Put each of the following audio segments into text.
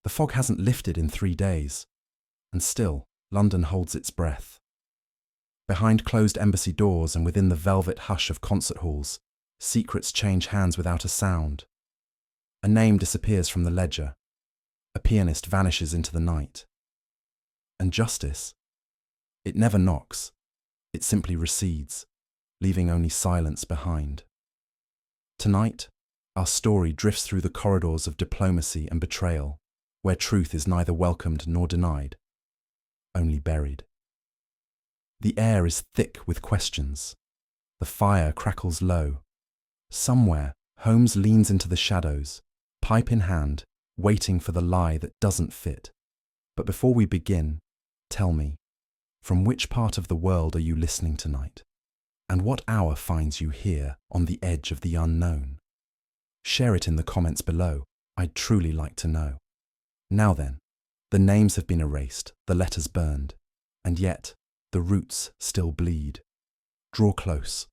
The fog hasn't lifted in 3 days, and still London holds its breath. Behind closed embassy doors and within the velvet hush of concert halls, secrets change hands without a sound. A name disappears from the ledger. A pianist vanishes into the night. And justice? It never knocks. It simply recedes, leaving only silence behind. Tonight, our story drifts through the corridors of diplomacy and betrayal, where truth is neither welcomed nor denied, only buried. The air is thick with questions. The fire crackles low. Somewhere, Holmes leans into the shadows, pipe in hand, waiting for the lie that doesn't fit. But before we begin, tell me, from which part of the world are you listening tonight? And what hour finds you here on the edge of the unknown? Share it in the comments below. I'd truly like to know. Now then, the names have been erased, the letters burned, and yet the roots still bleed. Draw close.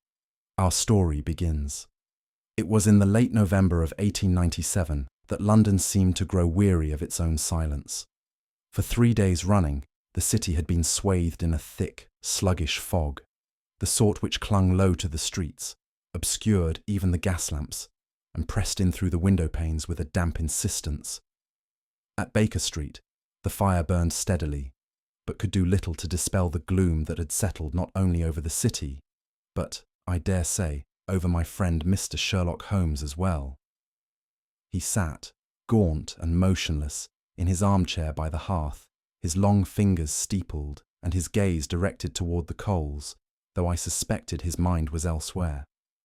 Our story begins. It was in the late November of 1897 that London seemed to grow weary of its own silence. For 3 days running, the city had been swathed in a thick, sluggish fog, the sort which clung low to the streets, obscured even the gas lamps, and pressed in through the window panes with a damp insistence. At Baker Street, the fire burned steadily, but could do little to dispel the gloom that had settled not only over the city, but, I dare say, over my friend Mr. Sherlock Holmes as well. He sat, gaunt and motionless, in his armchair by the hearth, his long fingers steepled and his gaze directed toward the coals, though I suspected his mind was elsewhere,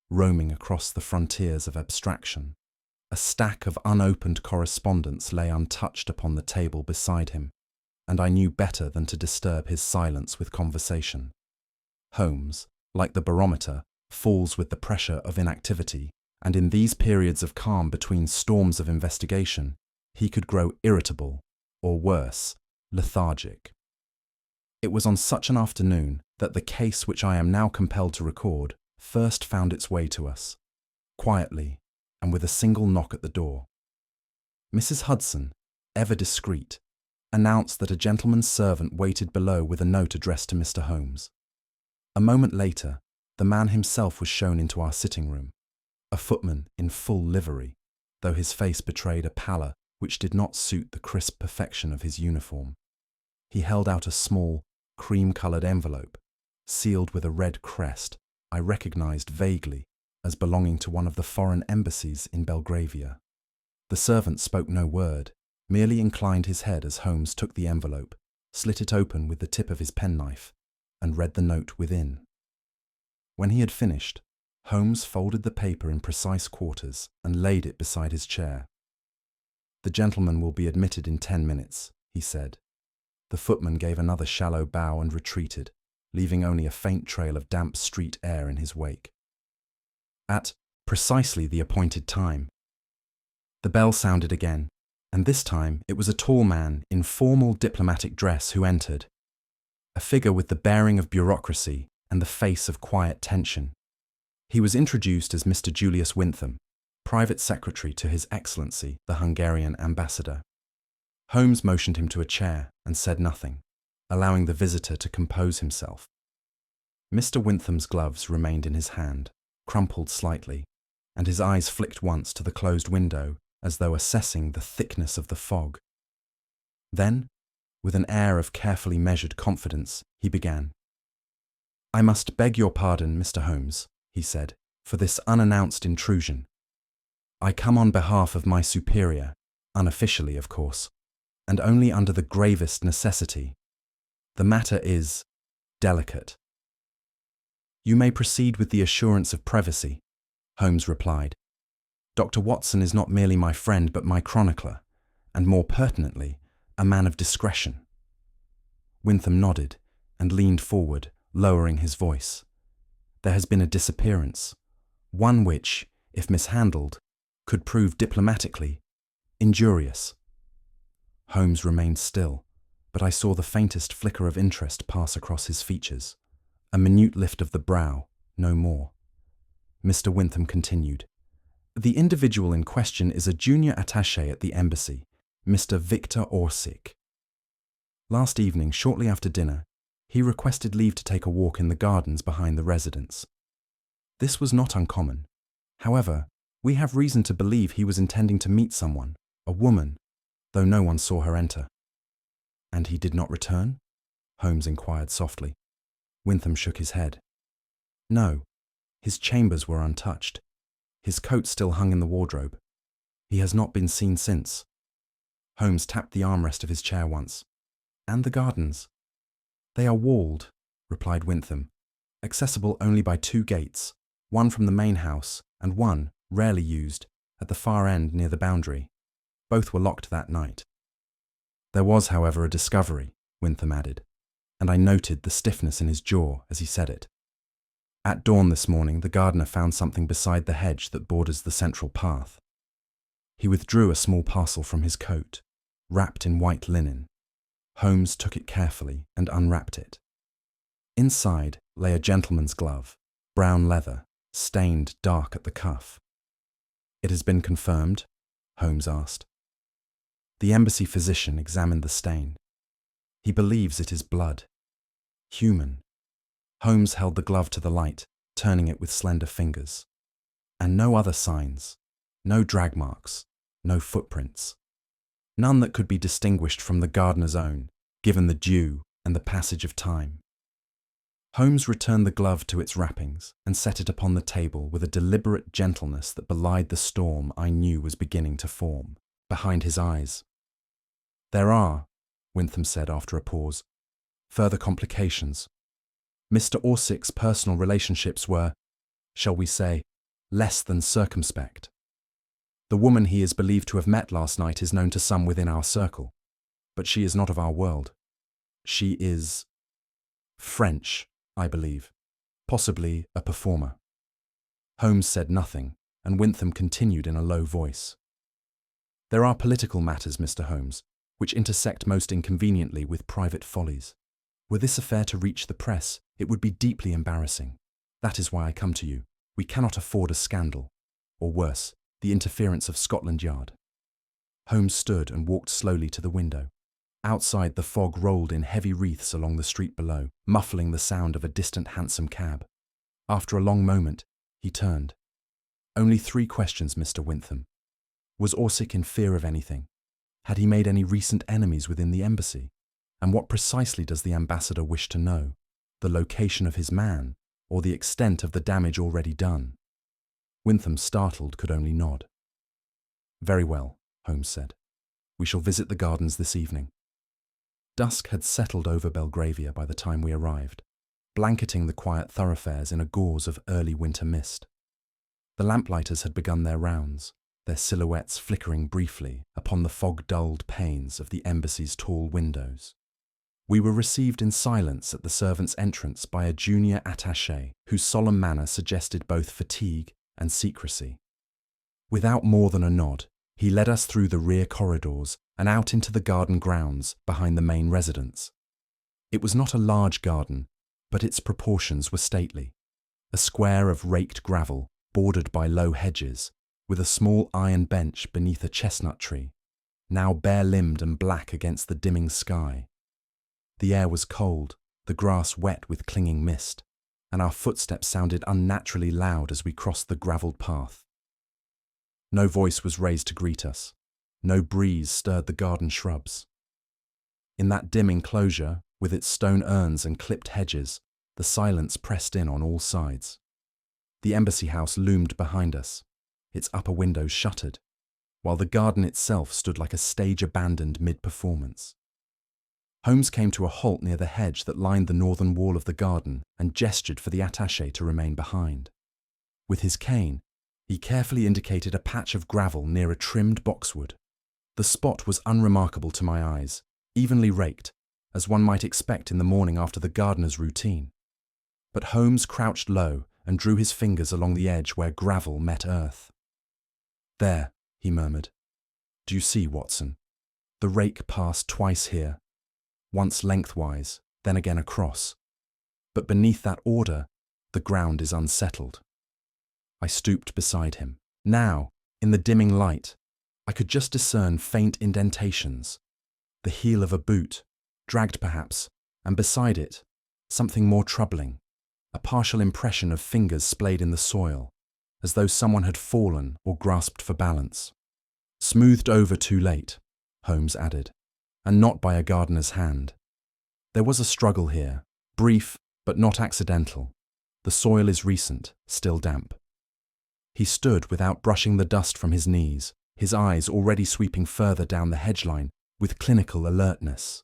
roaming across the frontiers of abstraction. A stack of unopened correspondence lay untouched upon the table beside him, and I knew better than to disturb his silence with conversation. Holmes, like the barometer, falls with the pressure of inactivity, and in these periods of calm between storms of investigation, he could grow irritable, or worse, lethargic. It was on such an afternoon that the case which I am now compelled to record first found its way to us, quietly, and with a single knock at the door. Mrs. Hudson, ever discreet, announced that a gentleman's servant waited below with a note addressed to Mr. Holmes. A moment later, the man himself was shown into our sitting room, a footman in full livery, though his face betrayed a pallor which did not suit the crisp perfection of his uniform. He held out a small, cream-coloured envelope, sealed with a red crest I recognized vaguely as belonging to one of the foreign embassies in Belgravia. The servant spoke no word, merely inclined his head as Holmes took the envelope, slit it open with the tip of his penknife, and read the note within. When he had finished, Holmes folded the paper in precise quarters and laid it beside his chair. "The gentleman will be admitted in 10 minutes, he said. The footman gave another shallow bow and retreated, leaving only a faint trail of damp street air in his wake. At precisely the appointed time, the bell sounded again, and this time it was a tall man in formal diplomatic dress who entered, a figure with the bearing of bureaucracy and the face of quiet tension. He was introduced as Mr. Julius Wintham, private secretary to His Excellency, the Hungarian ambassador. Holmes motioned him to a chair and said nothing, allowing the visitor to compose himself. Mr. Wintham's gloves remained in his hand, crumpled slightly, and his eyes flicked once to the closed window as though assessing the thickness of the fog. Then, with an air of carefully measured confidence, he began. "I must beg your pardon, Mr. Holmes," he said, "for this unannounced intrusion. I come on behalf of my superior, unofficially, of course, and only under the gravest necessity. The matter is delicate." "You may proceed with the assurance of privacy," Holmes replied. "Dr. Watson is not merely my friend but my chronicler, and more pertinently, a man of discretion." Wintham nodded and leaned forward, lowering his voice. "There has been a disappearance, one which, if mishandled, could prove diplomatically injurious." Holmes remained still, but I saw the faintest flicker of interest pass across his features. A minute lift of the brow, no more. Mr. Wintham continued. "The individual in question is a junior attaché at the embassy, Mr. Victor Orsic. Last evening, shortly after dinner, he requested leave to take a walk in the gardens behind the residence. This was not uncommon. However, we have reason to believe he was intending to meet someone, a woman, though no one saw her enter. And he did not return? Holmes inquired softly. Wintham shook his head. No, his chambers were untouched. His coat still hung in the wardrobe. He has not been seen since. Holmes tapped the armrest of his chair once. And the gardens? They are walled, replied Wintham, accessible only by 2 gates, one from the main house and one, rarely used, at the far end near the boundary. Both were locked that night. There was, however, a discovery, Wintham added, and I noted the stiffness in his jaw as he said it. At dawn this morning, the gardener found something beside the hedge that borders the central path. He withdrew a small parcel from his coat, wrapped in white linen. Holmes took it carefully and unwrapped it. Inside lay a gentleman's glove, brown leather, stained dark at the cuff. It has been confirmed? Holmes asked. The embassy physician examined the stain. He believes it is blood. Human. Holmes held the glove to the light, turning it with slender fingers. And no other signs, no drag marks, no footprints. None that could be distinguished from the gardener's own, given the dew and the passage of time. Holmes returned the glove to its wrappings and set it upon the table with a deliberate gentleness that belied the storm I knew was beginning to form behind his eyes. There are, Wintham said after a pause, further complications. Mr. Orsic's personal relationships were, shall we say, less than circumspect. The woman he is believed to have met last night is known to some within our circle, but she is not of our world. She is French, I believe, possibly a performer. Holmes said nothing, and Wintham continued in a low voice. There are political matters, Mr. Holmes, which intersect most inconveniently with private follies. Were this affair to reach the press, it would be deeply embarrassing. That is why I come to you. We cannot afford a scandal, or worse, the interference of Scotland Yard. Holmes stood and walked slowly to the window. Outside, the fog rolled in heavy wreaths along the street below, muffling the sound of a distant hansom cab. After a long moment, he turned. Only 3 questions, Mr. Wintham. Was Orsic in fear of anything? Had he made any recent enemies within the embassy? And what precisely does the ambassador wish to know? The location of his man, or the extent of the damage already done? Wintham, startled, could only nod. Very well, Holmes said. We shall visit the gardens this evening. Dusk had settled over Belgravia by the time we arrived, blanketing the quiet thoroughfares in a gauze of early winter mist. The lamplighters had begun their rounds, their silhouettes flickering briefly upon the fog-dulled panes of the embassy's tall windows. We were received in silence at the servants' entrance by a junior attaché whose solemn manner suggested both fatigue and secrecy. Without more than a nod, he led us through the rear corridors and out into the garden grounds behind the main residence. It was not a large garden, but its proportions were stately. A square of raked gravel, bordered by low hedges, with a small iron bench beneath a chestnut tree, now bare-limbed and black against the dimming sky. The air was cold, the grass wet with clinging mist, and our footsteps sounded unnaturally loud as we crossed the gravelled path. No voice was raised to greet us. No breeze stirred the garden shrubs. In that dim enclosure, with its stone urns and clipped hedges, the silence pressed in on all sides. The embassy house loomed behind us, its upper windows shuttered, while the garden itself stood like a stage abandoned mid-performance. Holmes came to a halt near the hedge that lined the northern wall of the garden and gestured for the attaché to remain behind. With his cane, he carefully indicated a patch of gravel near a trimmed boxwood. The spot was unremarkable to my eyes, evenly raked, as one might expect in the morning after the gardener's routine. But Holmes crouched low and drew his fingers along the edge where gravel met earth. There, he murmured. Do you see, Watson? The rake passed twice here, once lengthwise, then again across. But beneath that order, the ground is unsettled. I stooped beside him. Now, in the dimming light, I could just discern faint indentations, the heel of a boot, dragged perhaps, and beside it, something more troubling, a partial impression of fingers splayed in the soil, as though someone had fallen or grasped for balance. Smoothed over too late, Holmes added, and not by a gardener's hand. There was a struggle here, brief but not accidental. The soil is recent, still damp. He stood without brushing the dust from his knees, his eyes already sweeping further down the hedge-line with clinical alertness.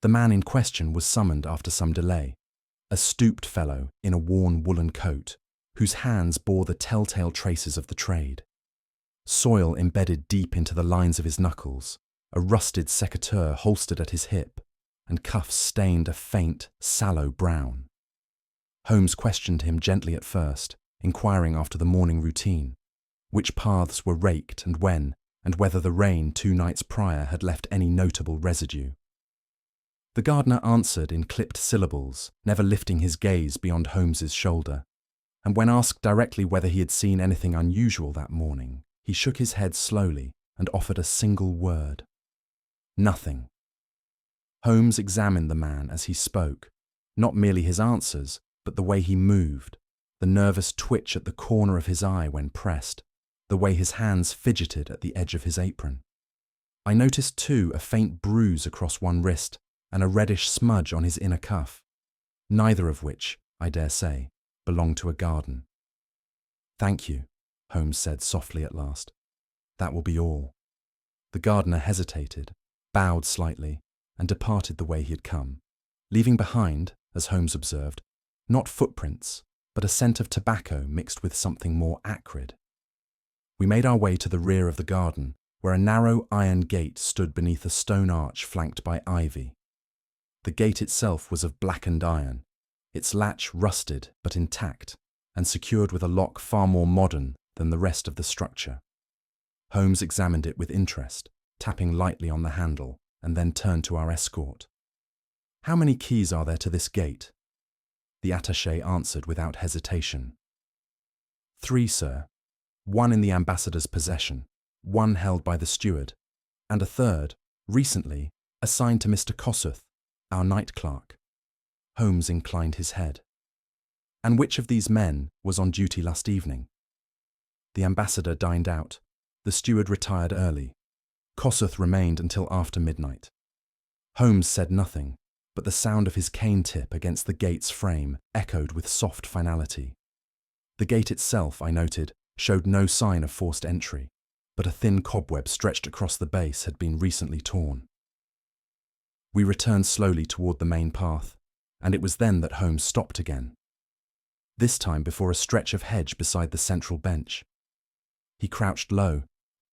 The man in question was summoned after some delay, a stooped fellow in a worn woolen coat, whose hands bore the telltale traces of the trade. Soil embedded deep into the lines of his knuckles, a rusted secateurs holstered at his hip, and cuffs stained a faint, sallow brown. Holmes questioned him gently at first, inquiring after the morning routine, which paths were raked and when, and whether the rain 2 nights prior had left any notable residue. The gardener answered in clipped syllables, never lifting his gaze beyond Holmes's shoulder, and when asked directly whether he had seen anything unusual that morning, he shook his head slowly and offered a single word. Nothing. Holmes examined the man as he spoke, not merely his answers, but the way he moved, the nervous twitch at the corner of his eye when pressed, the way his hands fidgeted at the edge of his apron. I noticed too a faint bruise across one wrist and a reddish smudge on his inner cuff, neither of which, I dare say, belonged to a garden. "Thank you," Holmes said softly at last. "That will be all." The gardener hesitated, bowed slightly, and departed the way he had come, leaving behind, as Holmes observed, not footprints, but a scent of tobacco mixed with something more acrid. We made our way to the rear of the garden, where a narrow iron gate stood beneath a stone arch flanked by ivy. The gate itself was of blackened iron, its latch rusted but intact, and secured with a lock far more modern than the rest of the structure. Holmes examined it with interest, tapping lightly on the handle, and then turned to our escort. "How many keys are there to this gate?" The attaché answered without hesitation. "3, sir. 1 in the ambassador's possession, 1 held by the steward, and a 3rd, recently, assigned to Mr. Kossuth, our night clerk." Holmes inclined his head. "And which of these men was on duty last evening?" The ambassador dined out. The steward retired early. Kossuth remained until after midnight. Holmes said nothing, but the sound of his cane tip against the gate's frame echoed with soft finality. The gate itself, I noted, showed no sign of forced entry, but a thin cobweb stretched across the base had been recently torn. We returned slowly toward the main path, and it was then that Holmes stopped again, this time before a stretch of hedge beside the central bench. He crouched low,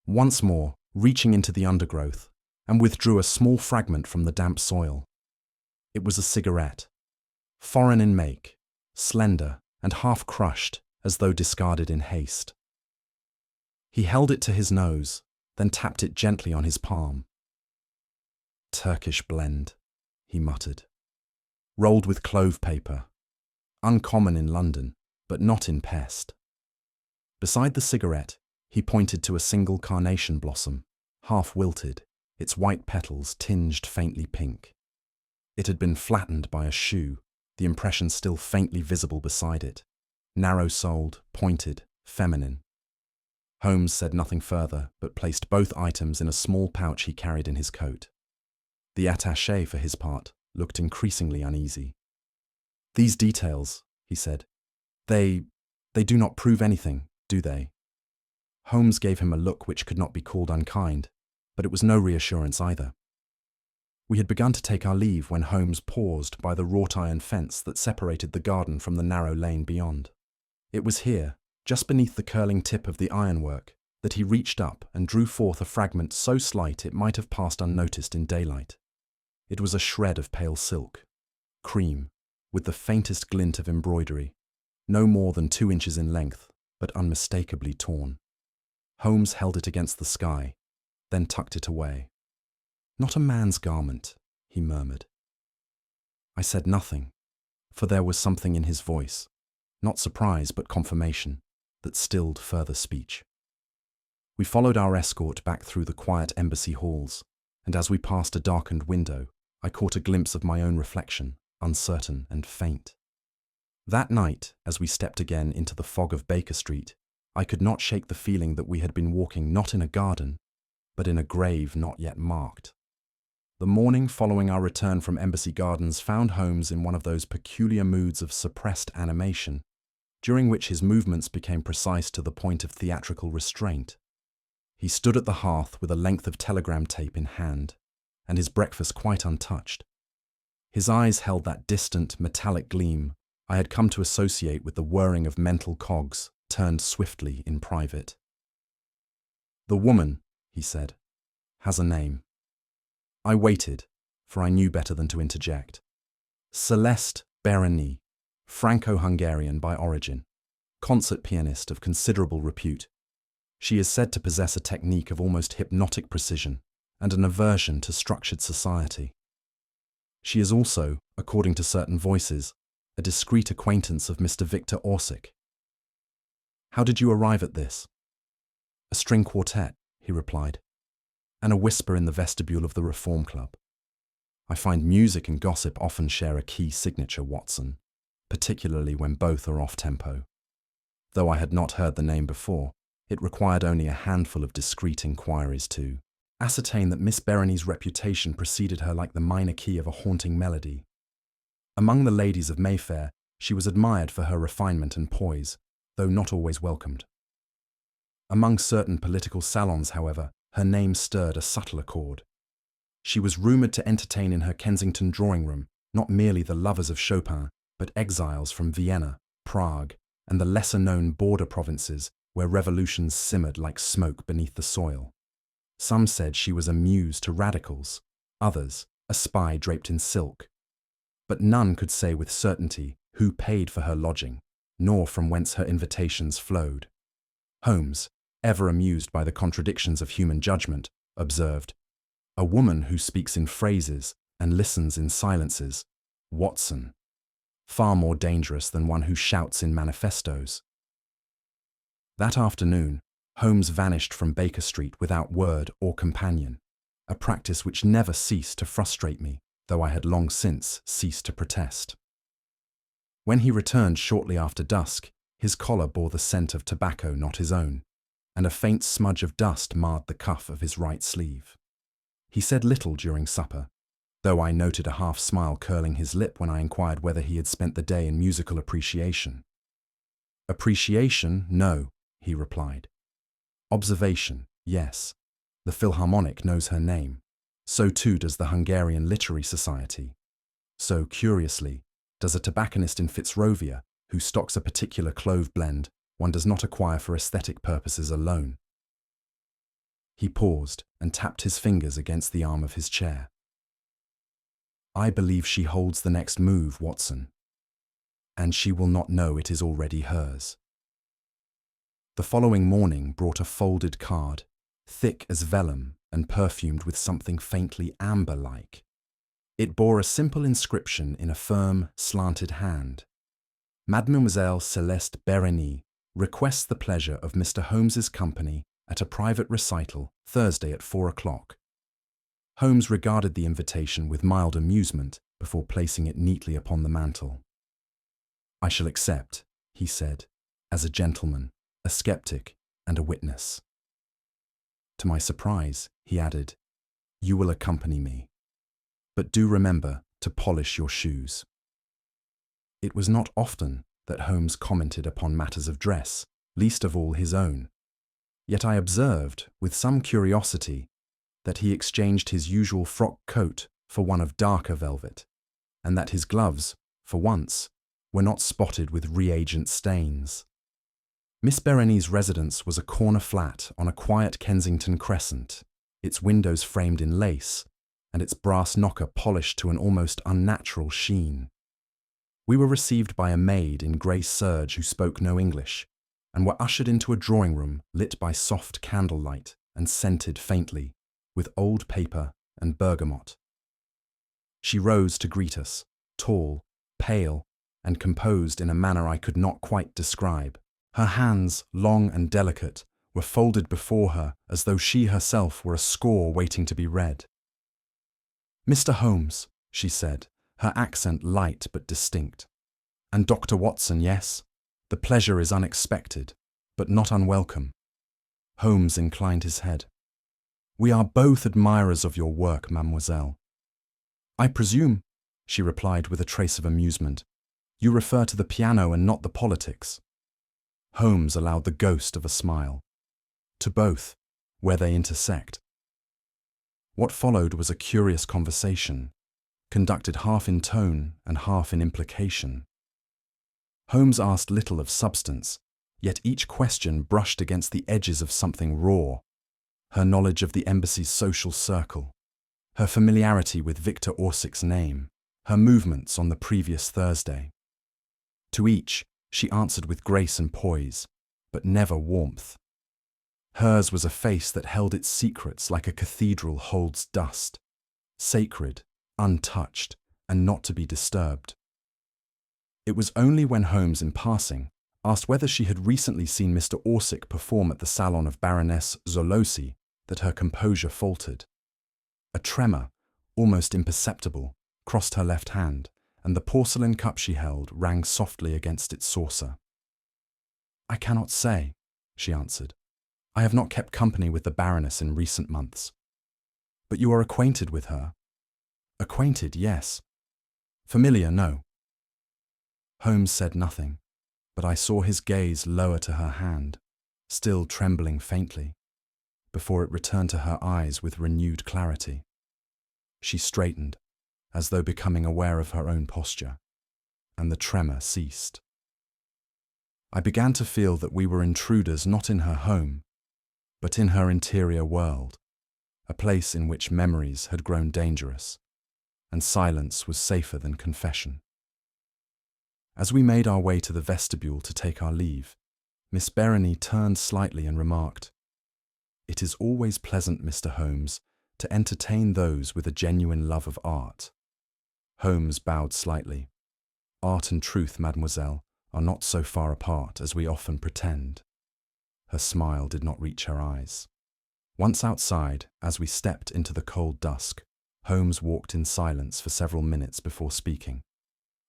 once more reaching into the undergrowth, and withdrew a small fragment from the damp soil. It was a cigarette, foreign in make, slender and half crushed as though discarded in haste. He held it to his nose, then tapped it gently on his palm. "Turkish blend," he muttered. "Rolled with clove paper. Uncommon in London, but not in Pest." Beside the cigarette, he pointed to a single carnation blossom, half wilted, its white petals tinged faintly pink. It had been flattened by a shoe, the impression still faintly visible beside it, narrow-soled, pointed, feminine. Holmes said nothing further, but placed both items in a small pouch he carried in his coat. The attaché, for his part, looked increasingly uneasy. "These details," he said, they do not prove anything, do they?" Holmes gave him a look which could not be called unkind, but it was no reassurance either. We had begun to take our leave when Holmes paused by the wrought-iron fence that separated the garden from the narrow lane beyond. It was here, just beneath the curling tip of the ironwork, that he reached up and drew forth a fragment so slight it might have passed unnoticed in daylight. It was a shred of pale silk, cream, with the faintest glint of embroidery, no more than 2 inches in length, but unmistakably torn. Holmes held it against the sky, then tucked it away. "Not a man's garment," he murmured. I said nothing, for there was something in his voice, not surprise but confirmation, that stilled further speech. We followed our escort back through the quiet embassy halls, and as we passed a darkened window, I caught a glimpse of my own reflection, uncertain and faint. That night, as we stepped again into the fog of Baker Street, I could not shake the feeling that we had been walking not in a garden, but in a grave not yet marked. The morning following our return from Embassy Gardens found Holmes in one of those peculiar moods of suppressed animation, during which his movements became precise to the point of theatrical restraint. He stood at the hearth with a length of telegram tape in hand, and his breakfast quite untouched. His eyes held that distant, metallic gleam I had come to associate with the whirring of mental cogs turned swiftly in private. "The woman," he said, "has a name." I waited, for I knew better than to interject. Celeste Bereny, Franco-Hungarian by origin, concert pianist of considerable repute. She is said to possess a technique of almost hypnotic precision and an aversion to structured society. She is also, according to certain voices, a discreet acquaintance of Mr. Victor Orsic. "How did you arrive at this?" "A string quartet," he replied, "and a whisper in the vestibule of the Reform Club. I find music and gossip often share a key signature, Watson, particularly when both are off-tempo. Though I had not heard the name before, it required only a handful of discreet inquiries to ascertain that Miss Bereny's reputation preceded her like the minor key of a haunting melody. Among the ladies of Mayfair, she was admired for her refinement and poise, though not always welcomed. Among certain political salons, however, her name stirred a subtler chord. She was rumoured to entertain in her Kensington drawing-room not merely the lovers of Chopin, but exiles from Vienna, Prague, and the lesser-known border provinces where revolutions simmered like smoke beneath the soil. Some said she was a muse to radicals, others, a spy draped in silk. But none could say with certainty who paid for her lodging, nor from whence her invitations flowed. Holmes, ever amused by the contradictions of human judgment, observed, "A woman who speaks in phrases and listens in silences, Watson, far more dangerous than one who shouts in manifestos." That afternoon, Holmes vanished from Baker Street without word or companion, a practice which never ceased to frustrate me, though I had long since ceased to protest. When he returned shortly after dusk, his collar bore the scent of tobacco not his own, and a faint smudge of dust marred the cuff of his right sleeve. He said little during supper, though I noted a half-smile curling his lip when I inquired whether he had spent the day in musical appreciation. "Appreciation, no," he replied. "Observation, yes. The Philharmonic knows her name. So too does the Hungarian Literary Society. So, curiously, does a tobacconist in Fitzrovia, who stocks a particular clove blend one does not acquire for aesthetic purposes alone." He paused and tapped his fingers against the arm of his chair. "I believe she holds the next move, Watson, and she will not know it is already hers." The following morning brought a folded card, thick as vellum and perfumed with something faintly amber-like. It bore a simple inscription in a firm, slanted hand. "Mademoiselle Celeste Bereny requests the pleasure of Mr. Holmes's company at a private recital Thursday at 4 o'clock. Holmes regarded the invitation with mild amusement before placing it neatly upon the mantel. "I shall accept," he said, "as a gentleman, a skeptic, and a witness." To my surprise, he added, "You will accompany me. But do remember to polish your shoes." It was not often that Holmes commented upon matters of dress, least of all his own. Yet I observed, with some curiosity, that he exchanged his usual frock coat for one of darker velvet, and that his gloves, for once, were not spotted with reagent stains. Miss Bereny's residence was a corner flat on a quiet Kensington crescent, its windows framed in lace, and its brass knocker polished to an almost unnatural sheen. We were received by a maid in grey serge who spoke no English, and were ushered into a drawing-room lit by soft candlelight and scented faintly with old paper and bergamot. She rose to greet us, tall, pale, and composed in a manner I could not quite describe. Her hands, long and delicate, were folded before her as though she herself were a score waiting to be read. "Mr. Holmes," she said, her accent light but distinct. "And Dr. Watson, yes. The pleasure is unexpected, but not unwelcome." Holmes inclined his head. "We are both admirers of your work, mademoiselle." "I presume," she replied with a trace of amusement, "you refer to the piano and not the politics." Holmes allowed the ghost of a smile. "To both, where they intersect." What followed was a curious conversation, conducted half in tone and half in implication. Holmes asked little of substance, yet each question brushed against the edges of something raw: her knowledge of the embassy's social circle, her familiarity with Victor Orsick's name, her movements on the previous Thursday. To each, she answered with grace and poise, but never warmth. Hers was a face that held its secrets like a cathedral holds dust, sacred, untouched, and not to be disturbed. It was only when Holmes, in passing, asked whether she had recently seen Mr. Orsick perform at the salon of Baroness Zolosi that her composure faltered. A tremor, almost imperceptible, crossed her left hand, and the porcelain cup she held rang softly against its saucer. "I cannot say," she answered. "I have not kept company with the Baroness in recent months." "But you are acquainted with her?" "Acquainted, yes. Familiar, no." Holmes said nothing, but I saw his gaze lower to her hand, still trembling faintly, before it returned to her eyes with renewed clarity. She straightened, as though becoming aware of her own posture, and the tremor ceased. I began to feel that we were intruders not in her home, but in her interior world, a place in which memories had grown dangerous, and silence was safer than confession. As we made our way to the vestibule to take our leave, Miss Berenice turned slightly and remarked, "It is always pleasant, Mr. Holmes, to entertain those with a genuine love of art." Holmes bowed slightly. "Art and truth, mademoiselle, are not so far apart as we often pretend." Her smile did not reach her eyes. Once outside, as we stepped into the cold dusk, Holmes walked in silence for several minutes before speaking.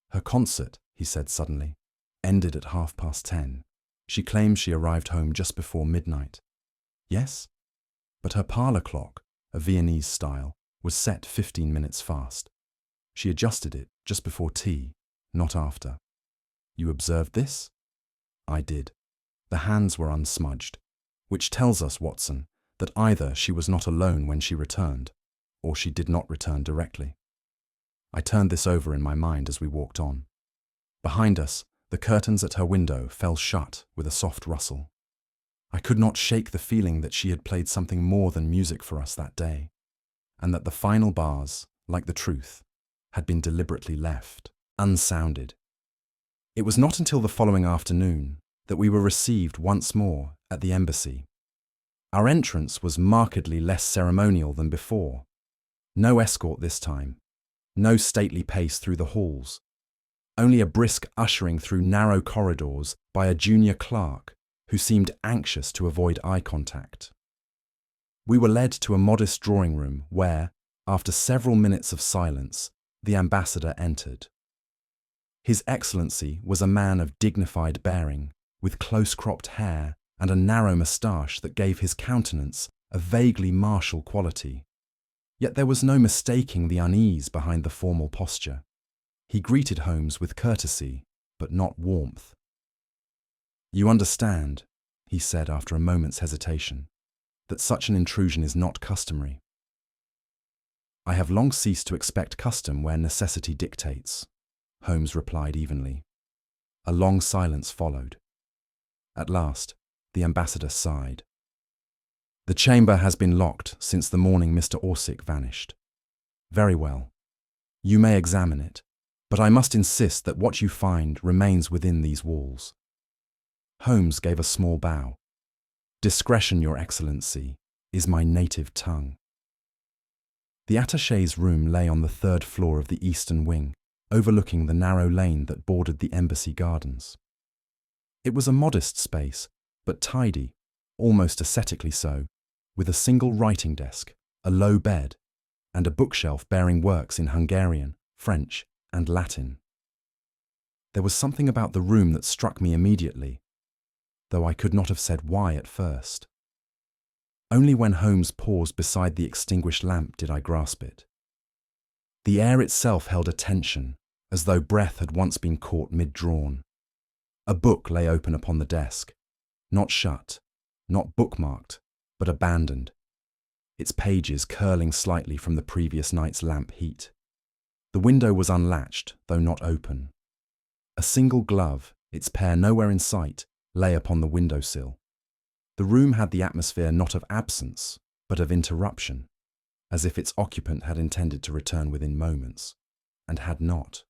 "Her concert," he said suddenly, "ended at 10:30. She claims she arrived home just before midnight." "Yes?" "But her parlour clock, a Viennese style, was set 15 minutes fast. She adjusted it just before tea, not after." "You observed this?" "I did. The hands were unsmudged, which tells us, Watson, that either she was not alone when she returned, or she did not return directly." I turned this over in my mind as we walked on. Behind us, the curtains at her window fell shut with a soft rustle. I could not shake the feeling that she had played something more than music for us that day, and that the final bars, like the truth, had been deliberately left unsounded. It was not until the following afternoon that we were received once more at the embassy. Our entrance was markedly less ceremonial than before. No escort this time, no stately pace through the halls, only a brisk ushering through narrow corridors by a junior clerk who seemed anxious to avoid eye contact. We were led to a modest drawing room where, after several minutes of silence, the ambassador entered. His Excellency was a man of dignified bearing, with close-cropped hair and a narrow moustache that gave his countenance a vaguely martial quality. Yet there was no mistaking the unease behind the formal posture. He greeted Holmes with courtesy, but not warmth. "You understand," he said after a moment's hesitation, "that such an intrusion is not customary." "I have long ceased to expect custom where necessity dictates," Holmes replied evenly. A long silence followed. At last, the ambassador sighed. "The chamber has been locked since the morning Mr. Orsick vanished." "Very well. You may examine it, but I must insist that what you find remains within these walls." Holmes gave a small bow. "Discretion, Your Excellency, is my native tongue." The attaché's room lay on the 3rd floor of the eastern wing, overlooking the narrow lane that bordered the embassy gardens. It was a modest space, but tidy, almost ascetically so, with a single writing desk, a low bed, and a bookshelf bearing works in Hungarian, French, and Latin. There was something about the room that struck me immediately, though I could not have said why at first. Only when Holmes paused beside the extinguished lamp did I grasp it. The air itself held a tension, as though breath had once been caught mid-drawn. A book lay open upon the desk, not shut, not bookmarked, but abandoned, its pages curling slightly from the previous night's lamp heat. The window was unlatched, though not open. A single glove, its pair nowhere in sight, lay upon the windowsill. The room had the atmosphere not of absence, but of interruption, as if its occupant had intended to return within moments, and had not.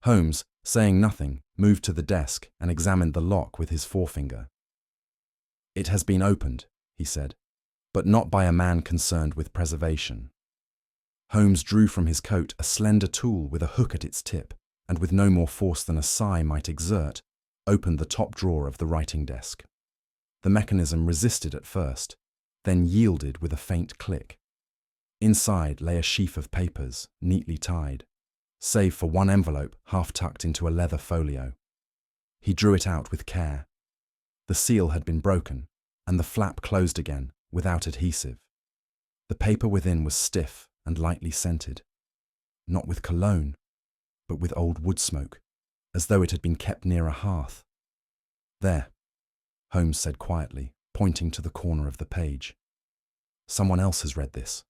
Holmes, saying nothing, moved to the desk and examined the lock with his forefinger. "It has been opened," he said, "but not by a man concerned with preservation." Holmes drew from his coat a slender tool with a hook at its tip, and with no more force than a sigh might exert, opened the top drawer of the writing desk. The mechanism resisted at first, then yielded with a faint click. Inside lay a sheaf of papers, neatly tied, save for one envelope half tucked into a leather folio. He drew it out with care. The seal had been broken, and the flap closed again, without adhesive. The paper within was stiff and lightly scented, not with cologne, but with old wood smoke, as though it had been kept near a hearth. "There," Holmes said quietly, pointing to the corner of the page. "Someone else has read this."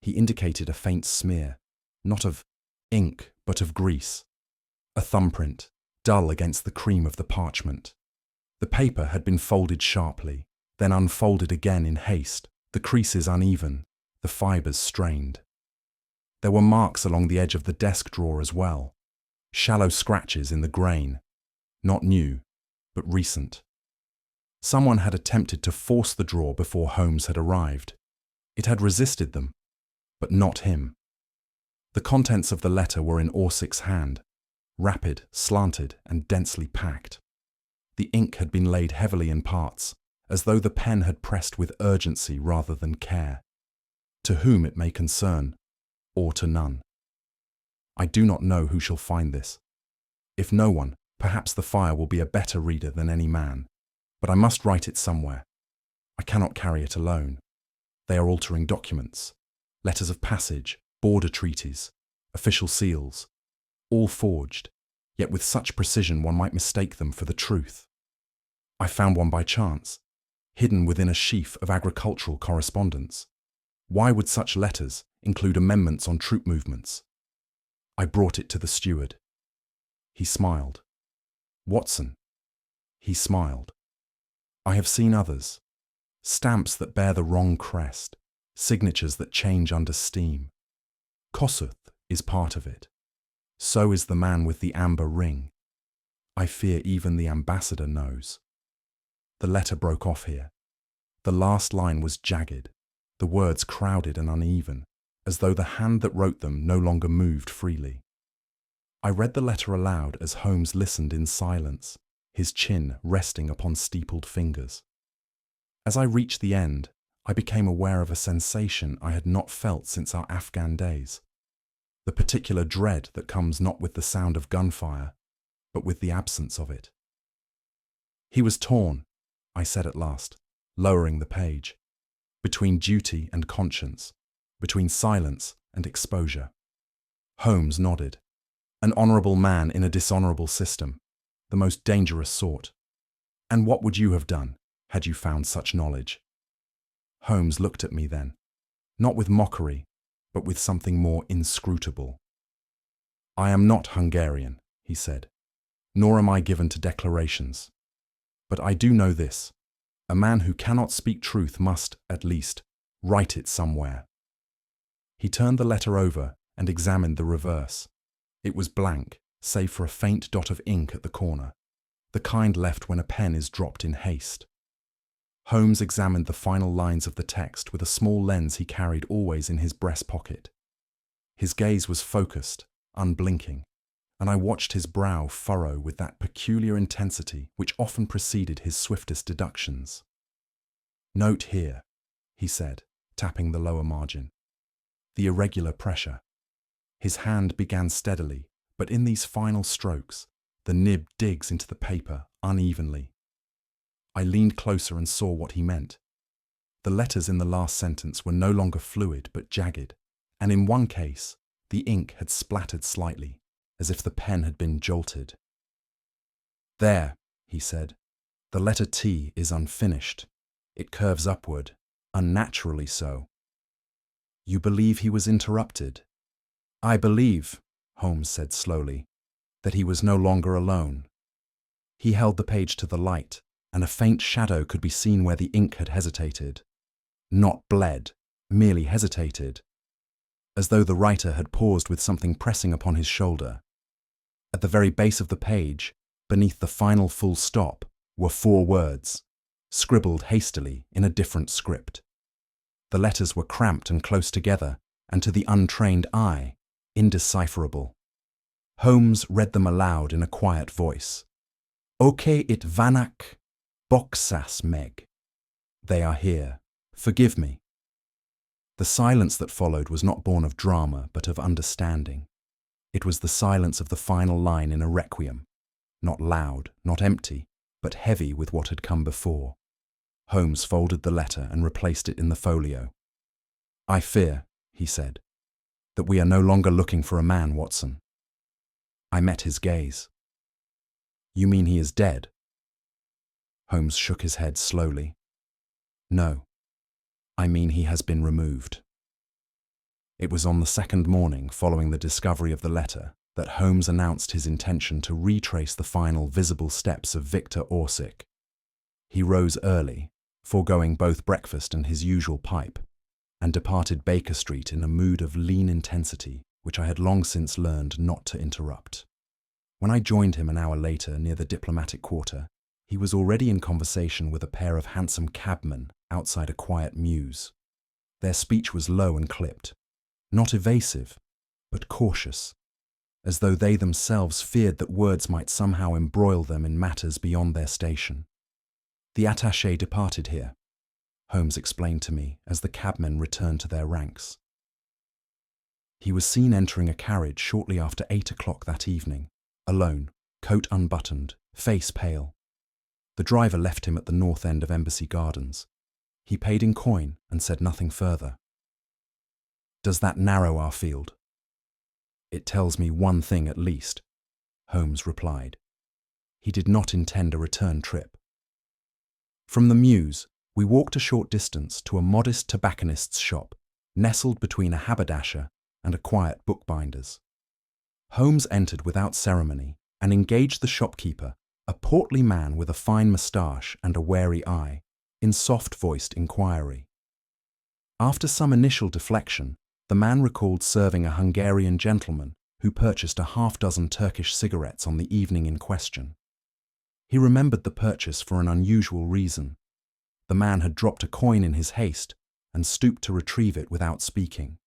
He indicated a faint smear, not of ink, but of grease. A thumbprint, dull against the cream of the parchment. The paper had been folded sharply, then unfolded again in haste, the creases uneven, the fibres strained. There were marks along the edge of the desk drawer as well, shallow scratches in the grain, not new, but recent. Someone had attempted to force the drawer before Holmes had arrived. It had resisted them, but not him. The contents of the letter were in Orsick's hand, rapid, slanted, and densely packed. The ink had been laid heavily in parts, as though the pen had pressed with urgency rather than care. To whom it may concern, or to none. I do not know who shall find this. If no one, perhaps the fire will be a better reader than any man, but I must write it somewhere. I cannot carry it alone. They are altering documents, letters of passage, border treaties, official seals, all forged, yet with such precision one might mistake them for the truth. I found one by chance, hidden within a sheaf of agricultural correspondence. Why would such letters include amendments on troop movements? I brought it to the steward. He smiled. "Watson." He smiled. "I have seen others. Stamps that bear the wrong crest, signatures that change under steam. Kossuth is part of it. So is the man with the amber ring. I fear even the ambassador knows." The letter broke off here. The last line was jagged, the words crowded and uneven, as though the hand that wrote them no longer moved freely. I read the letter aloud as Holmes listened in silence, his chin resting upon steepled fingers. As I reached the end, I became aware of a sensation I had not felt since our Afghan days, the particular dread that comes not with the sound of gunfire, but with the absence of it. "He was torn," I said at last, lowering the page, "between duty and conscience, between silence and exposure." Holmes nodded. "An honourable man in a dishonourable system, the most dangerous sort. And what would you have done, had you found such knowledge?" Holmes looked at me then, not with mockery, but with something more inscrutable. "I am not Hungarian," he said, "nor am I given to declarations. But I do know this. A man who cannot speak truth must, at least, write it somewhere." He turned the letter over and examined the reverse. It was blank, save for a faint dot of ink at the corner, the kind left when a pen is dropped in haste. Holmes examined the final lines of the text with a small lens he carried always in his breast pocket. His gaze was focused, unblinking, and I watched his brow furrow with that peculiar intensity which often preceded his swiftest deductions. "Note here," he said, tapping the lower margin. "The irregular pressure." His hand began steadily, but in these final strokes, the nib digs into the paper unevenly. I leaned closer and saw what he meant. The letters in the last sentence were no longer fluid but jagged, and in one case, the ink had splattered slightly, as if the pen had been jolted. "There," he said, "the letter T is unfinished. It curves upward, unnaturally so." "You believe he was interrupted?" "I believe," Holmes said slowly, "that he was no longer alone." He held the page to the light, and a faint shadow could be seen where the ink had hesitated. Not bled, merely hesitated, as though the writer had paused with something pressing upon his shoulder. At the very base of the page, beneath the final full stop, were 4 words, scribbled hastily in a different script. The letters were cramped and close together, and to the untrained eye, indecipherable. Holmes read them aloud in a quiet voice. "Oke it vanak, boxas meg." "They are here. Forgive me." The silence that followed was not born of drama, but of understanding. It was the silence of the final line in a requiem, not loud, not empty, but heavy with what had come before. Holmes folded the letter and replaced it in the folio. "I fear," he said, "that we are no longer looking for a man, Watson." I met his gaze. "You mean he is dead?" Holmes shook his head slowly. "No. I mean he has been removed." It was on the second morning following the discovery of the letter that Holmes announced his intention to retrace the final visible steps of Victor Orsic. He rose early, foregoing both breakfast and his usual pipe, and departed Baker Street in a mood of lean intensity which I had long since learned not to interrupt. When I joined him an hour later near the diplomatic quarter, he was already in conversation with a pair of handsome cabmen outside a quiet mews. Their speech was low and clipped, not evasive, but cautious, as though they themselves feared that words might somehow embroil them in matters beyond their station. "The attaché departed here," Holmes explained to me as the cabmen returned to their ranks. He was seen entering a carriage shortly after 8 o'clock that evening, alone, coat unbuttoned, face pale. The driver left him at the north end of Embassy Gardens. He paid in coin and said nothing further. "Does that narrow our field?" "It tells me one thing at least," Holmes replied. He did not intend a return trip. From the mews, we walked a short distance to a modest tobacconist's shop, nestled between a haberdasher and a quiet bookbinder's. Holmes entered without ceremony and engaged the shopkeeper, a portly man with a fine moustache and a wary eye, in soft-voiced inquiry. After some initial deflection, the man recalled serving a Hungarian gentleman who purchased a half-dozen Turkish cigarettes on the evening in question. He remembered the purchase for an unusual reason. The man had dropped a coin in his haste and stooped to retrieve it without speaking.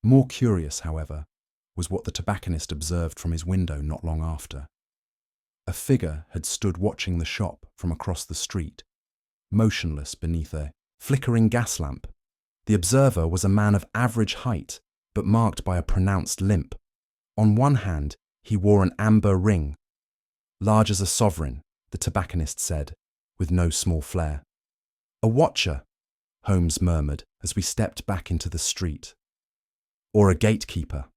More curious, however, was what the tobacconist observed from his window not long after. A figure had stood watching the shop from across the street, motionless beneath a flickering gas lamp. The observer was a man of average height, but marked by a pronounced limp. On one hand, he wore an amber ring, large as a sovereign, the tobacconist said, with no small flair. "A watcher," Holmes murmured as we stepped back into the street. "Or a gatekeeper."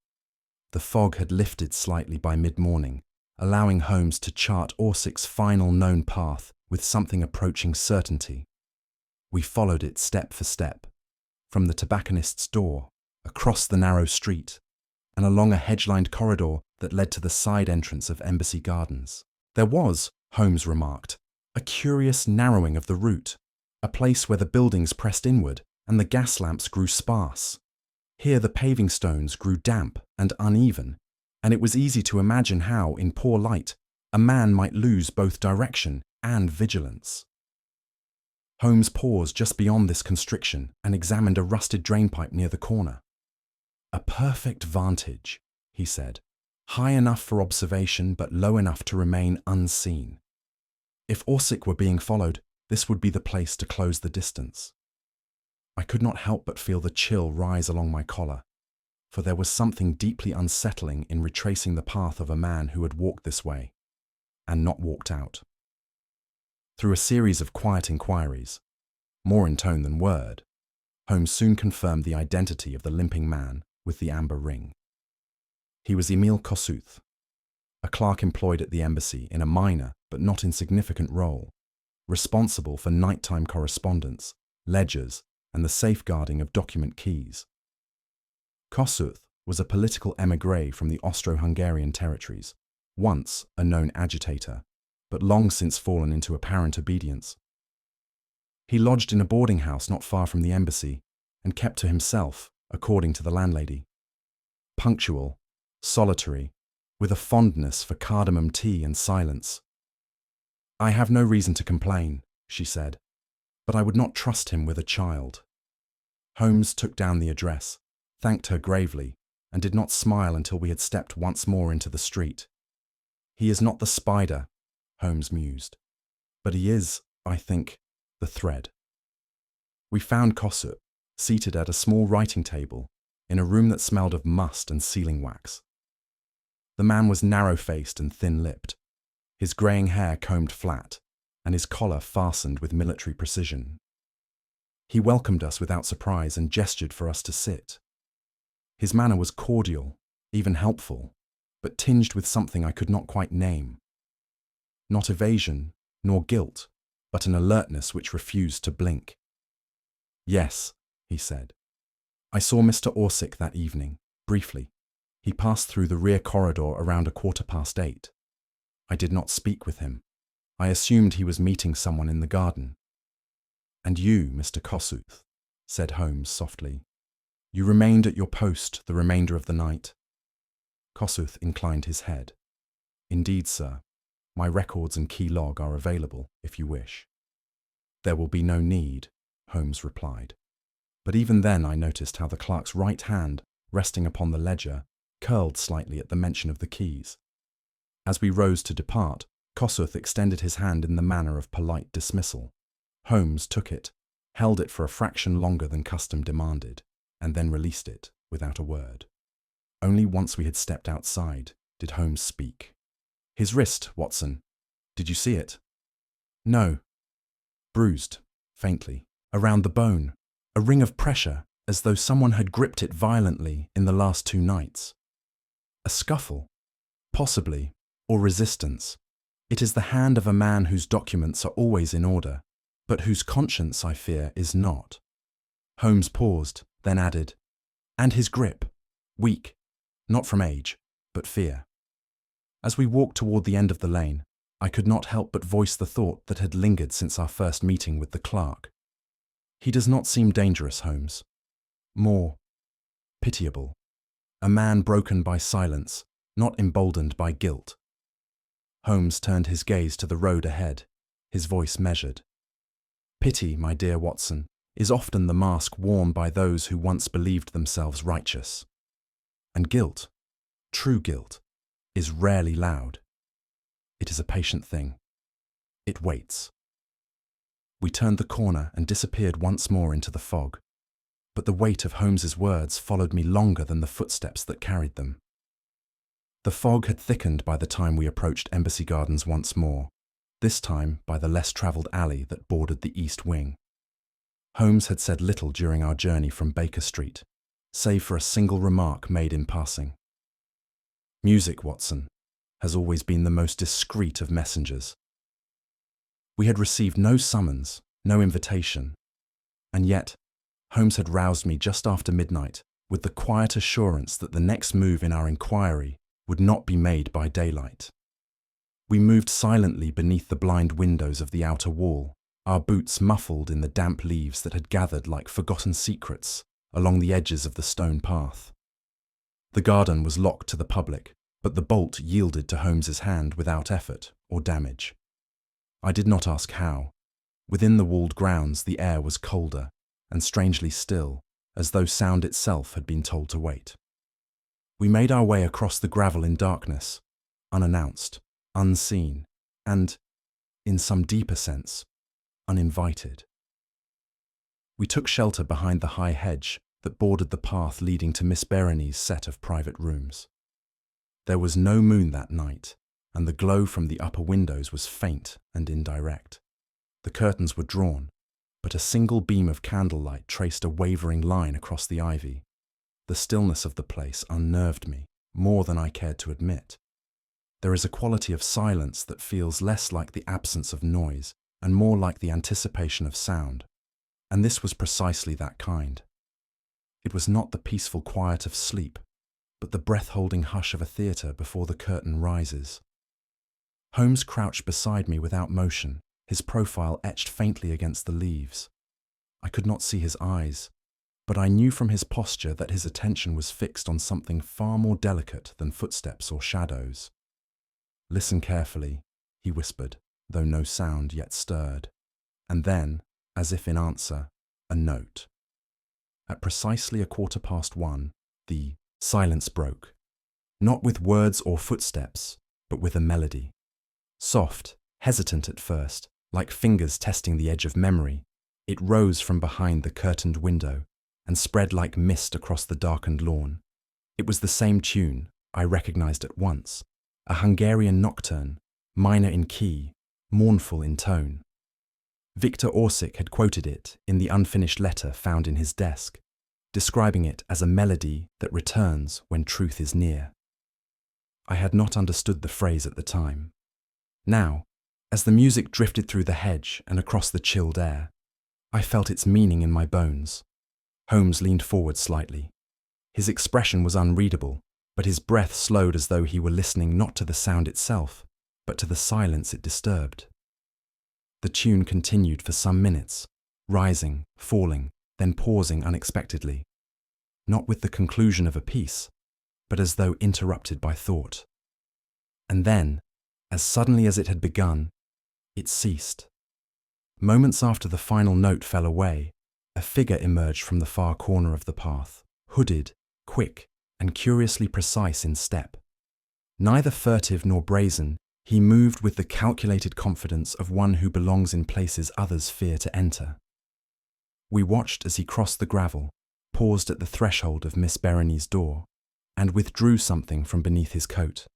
The fog had lifted slightly by mid-morning, allowing Holmes to chart Orsic's final known path with something approaching certainty. We followed it step for step, from the tobacconist's door, across the narrow street, and along a hedge-lined corridor that led to the side entrance of Embassy Gardens. There was, Holmes remarked, a curious narrowing of the route, a place where the buildings pressed inward and the gas lamps grew sparse. Here the paving stones grew damp and uneven, and it was easy to imagine how, in poor light, a man might lose both direction and vigilance. Holmes paused just beyond this constriction and examined a rusted drainpipe near the corner. "A perfect vantage," he said, high enough for observation but low enough to remain unseen. If Orsic were being followed, this would be the place to close the distance. I could not help but feel the chill rise along my collar, for there was something deeply unsettling in retracing the path of a man who had walked this way, and not walked out. Through a series of quiet inquiries, more in tone than word, Holmes soon confirmed the identity of the limping man with the amber ring. He was Emile Kossuth, a clerk employed at the embassy in a minor but not insignificant role, responsible for nighttime correspondence, ledgers, and the safeguarding of document keys. Kossuth was a political émigré from the Austro-Hungarian territories, once a known agitator, but long since fallen into apparent obedience. He lodged in a boarding house not far from the embassy and kept to himself, according to the landlady. Punctual, solitary, with a fondness for cardamom tea and silence. "I have no reason to complain," she said, "but I would not trust him with a child." Holmes took down the address, thanked her gravely, and did not smile until we had stepped once more into the street. "He is not the spider," Holmes mused, "but he is, I think, the thread." We found Kossuth seated at a small writing table in a room that smelled of must and sealing wax. The man was narrow-faced and thin-lipped, his greying hair combed flat, and his collar fastened with military precision. He welcomed us without surprise and gestured for us to sit. His manner was cordial, even helpful, but tinged with something I could not quite name. Not evasion, nor guilt, but an alertness which refused to blink. "Yes," he said. "I saw Mr. Orsic that evening, briefly. He passed through the rear corridor around 8:15. I did not speak with him. I assumed he was meeting someone in the garden." "And you, Mr. Kossuth," said Holmes softly. "You remained at your post the remainder of the night?" Kossuth inclined his head. "Indeed, sir. My records and key log are available, if you wish." "There will be no need," Holmes replied. But even then I noticed how the clerk's right hand, resting upon the ledger, curled slightly at the mention of the keys. As we rose to depart, Kossuth extended his hand in the manner of polite dismissal. Holmes took it, held it for a fraction longer than custom demanded, and then released it without a word. Only once we had stepped outside did Holmes speak. "His wrist, Watson. Did you see it?" "No." "Bruised, faintly, around the bone, a ring of pressure, as though someone had gripped it violently in the last 2 nights. A scuffle, possibly, or resistance. It is the hand of a man whose documents are always in order, but whose conscience, I fear, is not." Holmes paused, then added, "And his grip, weak, not from age, but fear." As we walked toward the end of the lane, I could not help but voice the thought that had lingered since our first meeting with the clerk. "He does not seem dangerous, Holmes. More pitiable. A man broken by silence, not emboldened by guilt." Holmes turned his gaze to the road ahead, his voice measured. "Pity, my dear Watson, is often the mask worn by those who once believed themselves righteous. And guilt, true guilt, is rarely loud. It is a patient thing. It waits." We turned the corner and disappeared once more into the fog, but the weight of Holmes's words followed me longer than the footsteps that carried them. The fog had thickened by the time we approached Embassy Gardens once more, this time by the less travelled alley that bordered the east wing. Holmes had said little during our journey from Baker Street, save for a single remark made in passing. "Music, Watson, has always been the most discreet of messengers." We had received no summons, no invitation, and yet Holmes had roused me just after midnight with the quiet assurance that the next move in our inquiry would not be made by daylight. We moved silently beneath the blind windows of the outer wall, our boots muffled in the damp leaves that had gathered like forgotten secrets along the edges of the stone path. The garden was locked to the public, but the bolt yielded to Holmes's hand without effort or damage. I did not ask how. Within the walled grounds the air was colder and strangely still, as though sound itself had been told to wait. We made our way across the gravel in darkness, unannounced, unseen, and, in some deeper sense, uninvited. We took shelter behind the high hedge that bordered the path leading to Miss Berenice's set of private rooms. There was no moon that night, and the glow from the upper windows was faint and indirect. The curtains were drawn, but a single beam of candlelight traced a wavering line across the ivy. The stillness of the place unnerved me, more than I cared to admit. There is a quality of silence that feels less like the absence of noise and more like the anticipation of sound, and this was precisely that kind. It was not the peaceful quiet of sleep, but the breath-holding hush of a theatre before the curtain rises. Holmes crouched beside me without motion, his profile etched faintly against the leaves. I could not see his eyes, but I knew from his posture that his attention was fixed on something far more delicate than footsteps or shadows. "Listen carefully," he whispered, though no sound yet stirred. And then, as if in answer, a note. At precisely 1:15, the silence broke, not with words or footsteps, but with a melody. Soft, hesitant at first, like fingers testing the edge of memory, it rose from behind the curtained window and spread like mist across the darkened lawn. It was the same tune, I recognized at once, a Hungarian nocturne, minor in key, mournful in tone. Victor Orsic had quoted it in the unfinished letter found in his desk, describing it as a melody that returns when truth is near. I had not understood the phrase at the time. Now, as the music drifted through the hedge and across the chilled air, I felt its meaning in my bones. Holmes leaned forward slightly. His expression was unreadable, but his breath slowed as though he were listening not to the sound itself, but to the silence it disturbed. The tune continued for some minutes, rising, falling, then pausing unexpectedly, not with the conclusion of a piece, but as though interrupted by thought. And then, as suddenly as it had begun, it ceased. Moments after the final note fell away, a figure emerged from the far corner of the path, hooded, quick, and curiously precise in step. Neither furtive nor brazen, he moved with the calculated confidence of one who belongs in places others fear to enter. We watched as he crossed the gravel, paused at the threshold of Miss Berenice's door, and withdrew something from beneath his coat.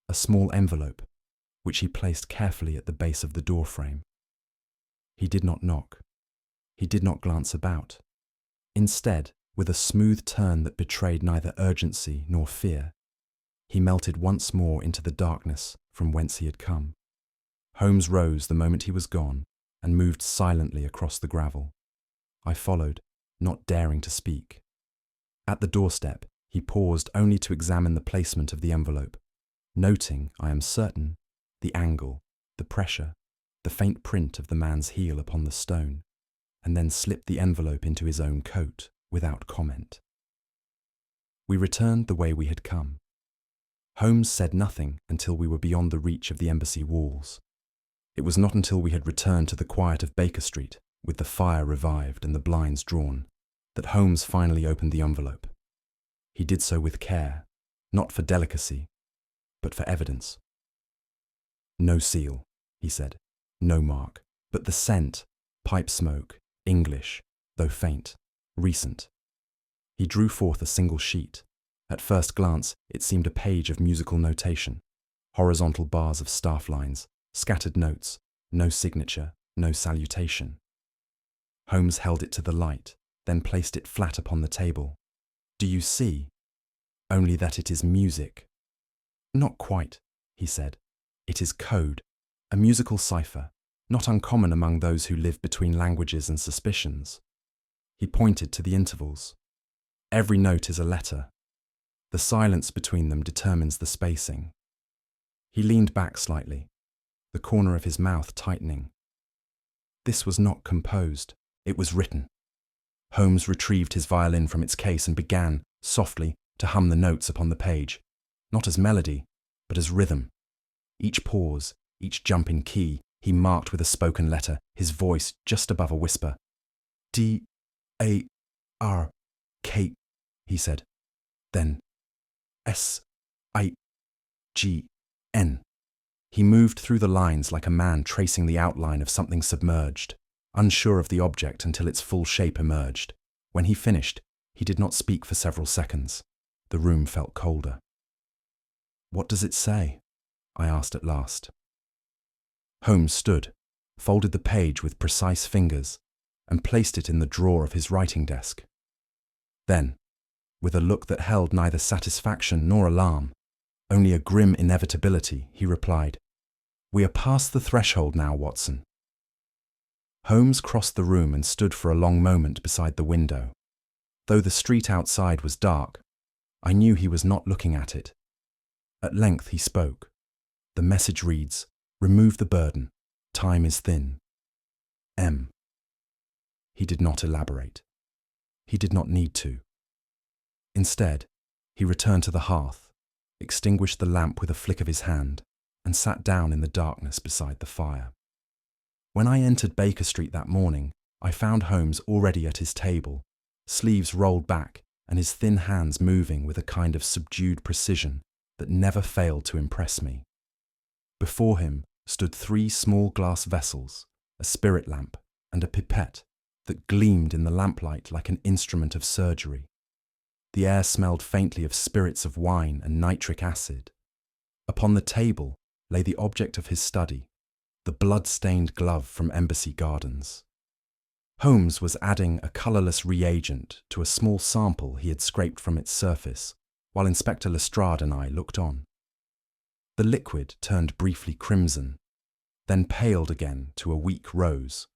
A small envelope, which he placed carefully at the base of the doorframe. He did not knock. He did not glance about. Instead, with a smooth turn that betrayed neither urgency nor fear, he melted once more into the darkness from whence he had come. Holmes rose the moment he was gone and moved silently across the gravel. I followed, not daring to speak. At the doorstep, he paused only to examine the placement of the envelope, noting, I am certain, the angle, the pressure, the faint print of the man's heel upon the stone, and then slipped the envelope into his own coat without comment. We returned the way we had come. Holmes said nothing until we were beyond the reach of the embassy walls. It was not until we had returned to the quiet of Baker Street, with the fire revived and the blinds drawn, that Holmes finally opened the envelope. He did so with care, not for delicacy, but for evidence. "No seal," he said, "no mark, but the scent, pipe smoke, English, though faint, recent." He drew forth a single sheet. At first glance, it seemed a page of musical notation, horizontal bars of staff lines, scattered notes, no signature, no salutation. Holmes held it to the light, then placed it flat upon the table. "Do you see? Only that it is music." "Not quite," he said. "It is code, a musical cipher, not uncommon among those who live between languages and suspicions." He pointed to the intervals. "Every note is a letter. The silence between them determines the spacing." He leaned back slightly, the corner of his mouth tightening. This was not composed, it was written. Holmes retrieved his violin from its case and began, softly, to hum the notes upon the page, not as melody, but as rhythm. Each pause, each jump in key, he marked with a spoken letter, his voice just above a whisper. "D-A-R-K," he said. Then, S-I-G-N. He moved through the lines like a man tracing the outline of something submerged, unsure of the object until its full shape emerged. When he finished, he did not speak for several seconds. The room felt colder. "What does it say?" I asked at last. Holmes stood, folded the page with precise fingers, and placed it in the drawer of his writing desk. Then, with a look that held neither satisfaction nor alarm, only a grim inevitability, he replied, "We are past the threshold now, Watson." Holmes crossed the room and stood for a long moment beside the window. Though the street outside was dark, I knew he was not looking at it. At length he spoke. The message reads, "Remove the burden. Time is thin. M." He did not elaborate. He did not need to. Instead, he returned to the hearth, extinguished the lamp with a flick of his hand, and sat down in the darkness beside the fire. When I entered Baker Street that morning, I found Holmes already at his table, sleeves rolled back and his thin hands moving with a kind of subdued precision that never failed to impress me. Before him stood 3 small glass vessels, a spirit lamp, and a pipette that gleamed in the lamplight like an instrument of surgery. The air smelled faintly of spirits of wine and nitric acid. Upon the table lay the object of his study, the blood-stained glove from Embassy Gardens. Holmes was adding a colourless reagent to a small sample he had scraped from its surface, while Inspector Lestrade and I looked on. The liquid turned briefly crimson, then paled again to a weak rose.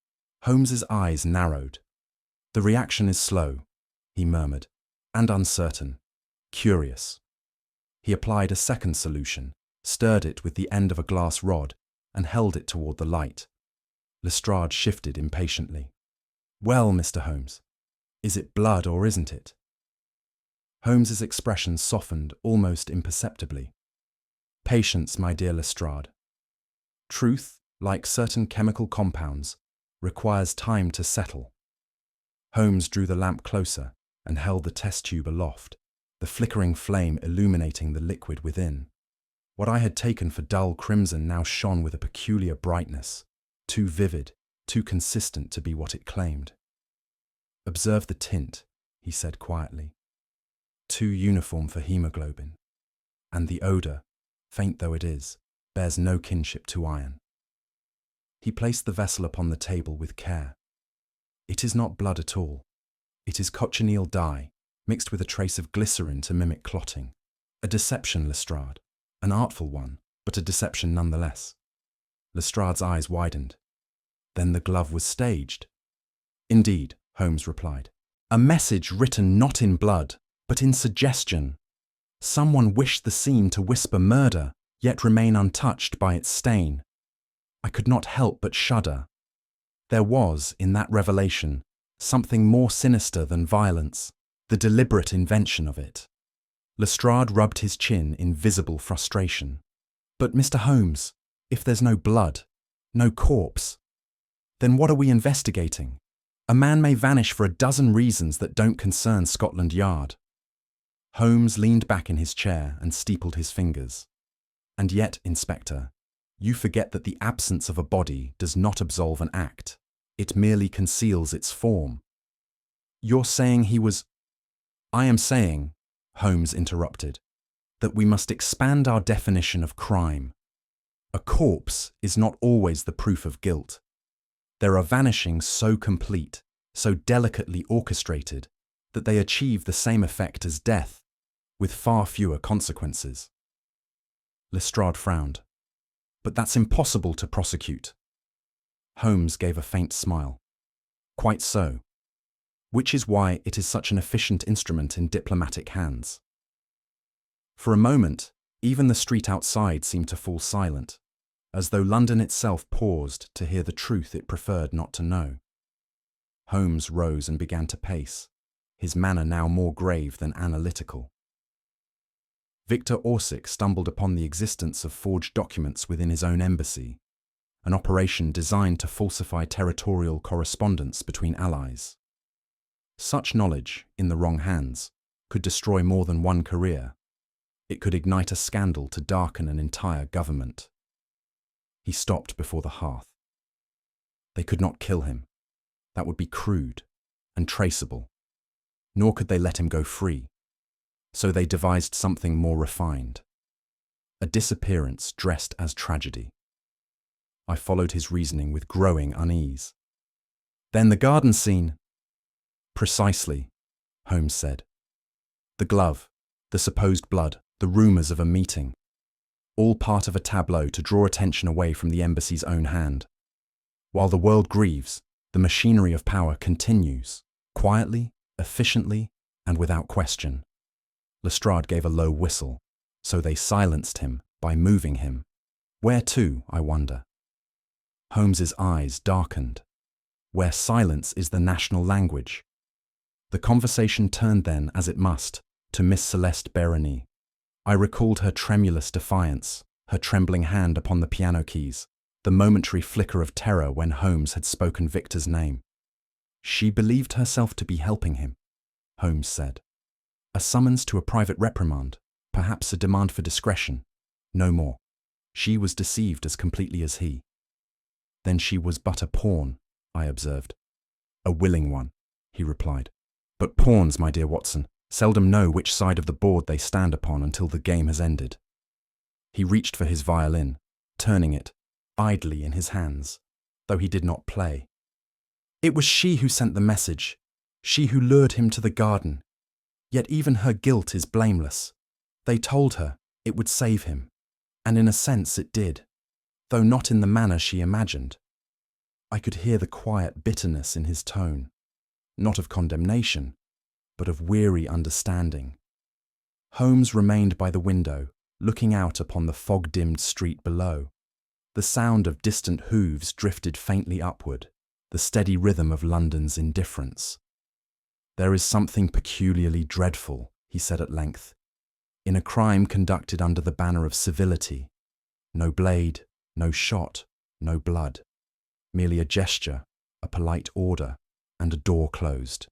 Holmes's eyes narrowed. "The reaction is slow," he murmured, "and uncertain. Curious." He applied a second solution, stirred it with the end of a glass rod, and held it toward the light. Lestrade shifted impatiently. "Well, Mr. Holmes, is it blood or isn't it?" Holmes's expression softened almost imperceptibly. "Patience, my dear Lestrade. Truth, like certain chemical compounds, requires time to settle." Holmes drew the lamp closer and held the test tube aloft, the flickering flame illuminating the liquid within. What I had taken for dull crimson now shone with a peculiar brightness, too vivid, too consistent to be what it claimed. "Observe the tint," he said quietly. "Too uniform for hemoglobin. And the odour, faint though it is, bears no kinship to iron." He placed the vessel upon the table with care. "It is not blood at all. It is cochineal dye, mixed with a trace of glycerin to mimic clotting. A deception, Lestrade. An artful one, but a deception nonetheless." Lestrade's eyes widened. "Then the glove was staged?" "Indeed," Holmes replied. "A message written not in blood, but in suggestion. Someone wished the scene to whisper murder, yet remain untouched by its stain. I could not help but shudder. There was, in that revelation, something more sinister than violence, the deliberate invention of it." Lestrade rubbed his chin in visible frustration. "But, Mr. Holmes, if there's no blood, no corpse, then what are we investigating? A man may vanish for a dozen reasons that don't concern Scotland Yard." Holmes leaned back in his chair and steepled his fingers. "And yet, Inspector, you forget that the absence of a body does not absolve an act. It merely conceals its form." "You're saying he was—" "I am saying," Holmes interrupted, "that we must expand our definition of crime. A corpse is not always the proof of guilt. There are vanishings so complete, so delicately orchestrated, that they achieve the same effect as death, with far fewer consequences." Lestrade frowned. "But that's impossible to prosecute." Holmes gave a faint smile. "Quite so. Which is why it is such an efficient instrument in diplomatic hands." For a moment, even the street outside seemed to fall silent, as though London itself paused to hear the truth it preferred not to know. Holmes rose and began to pace, his manner now more grave than analytical. Victor Orsic stumbled upon the existence of forged documents within his own embassy, an operation designed to falsify territorial correspondence between allies. Such knowledge, in the wrong hands, could destroy more than one career. It could ignite a scandal to darken an entire government. He stopped before the hearth. They could not kill him. That would be crude and traceable. Nor could they let him go free. So they devised something more refined. A disappearance dressed as tragedy. I followed his reasoning with growing unease. Then the garden scene. Precisely, Holmes said. The glove, the supposed blood, the rumours of a meeting. All part of a tableau to draw attention away from the embassy's own hand. While the world grieves, the machinery of power continues, quietly, efficiently, and without question. Lestrade gave a low whistle, so they silenced him by moving him. Where to, I wonder? Holmes's eyes darkened. Where silence is the national language. The conversation turned then, as it must, to Miss Celeste Berenice. I recalled her tremulous defiance, her trembling hand upon the piano keys, the momentary flicker of terror when Holmes had spoken Victor's name. She believed herself to be helping him, Holmes said. A summons to a private reprimand, perhaps a demand for discretion, no more. She was deceived as completely as he. Then she was but a pawn, I observed. A willing one, he replied. But pawns, my dear Watson, seldom know which side of the board they stand upon until the game has ended. He reached for his violin, turning it idly in his hands, though he did not play. It was she who sent the message, she who lured him to the garden. Yet even her guilt is blameless. They told her it would save him, and in a sense it did, though not in the manner she imagined. I could hear the quiet bitterness in his tone, not of condemnation, but of weary understanding. Holmes remained by the window, looking out upon the fog-dimmed street below. The sound of distant hooves drifted faintly upward, the steady rhythm of London's indifference. There is something peculiarly dreadful, he said at length, in a crime conducted under the banner of civility. No blade, no shot, no blood. Merely a gesture, a polite order, and a door closed.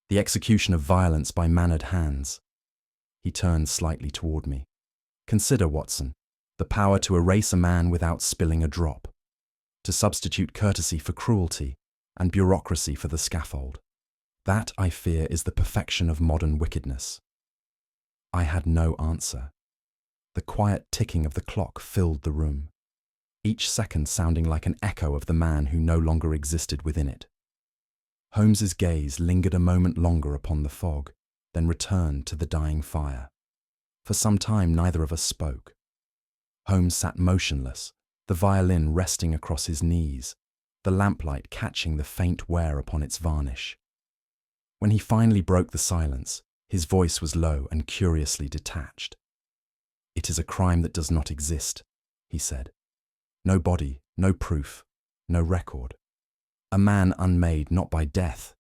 The execution of violence by mannered hands. He turned slightly toward me. Consider, Watson, the power to erase a man without spilling a drop, to substitute courtesy for cruelty and bureaucracy for the scaffold. That, I fear, is the perfection of modern wickedness. I had no answer. The quiet ticking of the clock filled the room, each second sounding like an echo of the man who no longer existed within it. Holmes's gaze lingered a moment longer upon the fog, then returned to the dying fire. For some time neither of us spoke. Holmes sat motionless, the violin resting across his knees, the lamplight catching the faint wear upon its varnish. When he finally broke the silence, his voice was low and curiously detached. "It is a crime that does not exist," he said. "No body, no proof, no record. A man unmade not by death,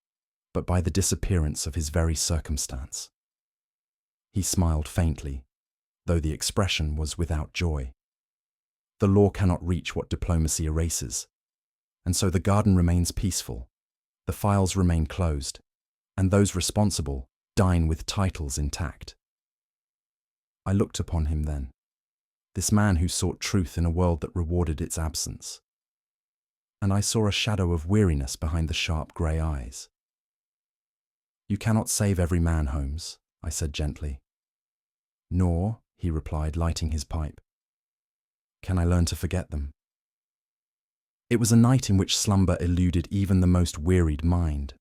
but by the disappearance of his very circumstance." He smiled faintly, though the expression was without joy. The law cannot reach what diplomacy erases, and so the garden remains peaceful, the files remain closed, and those responsible dine with titles intact. I looked upon him then, this man who sought truth in a world that rewarded its absence, and I saw a shadow of weariness behind the sharp grey eyes. "You cannot save every man, Holmes," I said gently. "Nor," he replied, lighting his pipe, "can I learn to forget them." It was a night in which slumber eluded even the most wearied mind.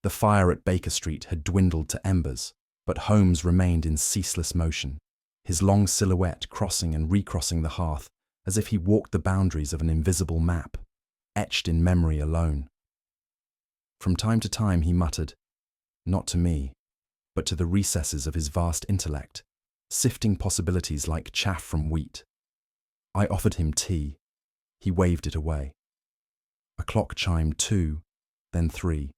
The fire at Baker Street had dwindled to embers, but Holmes remained in ceaseless motion, his long silhouette crossing and recrossing the hearth as if he walked the boundaries of an invisible map, etched in memory alone. From time to time he muttered, not to me, but to the recesses of his vast intellect, sifting possibilities like chaff from wheat. I offered him tea. He waved it away. A clock chimed 2, then 3,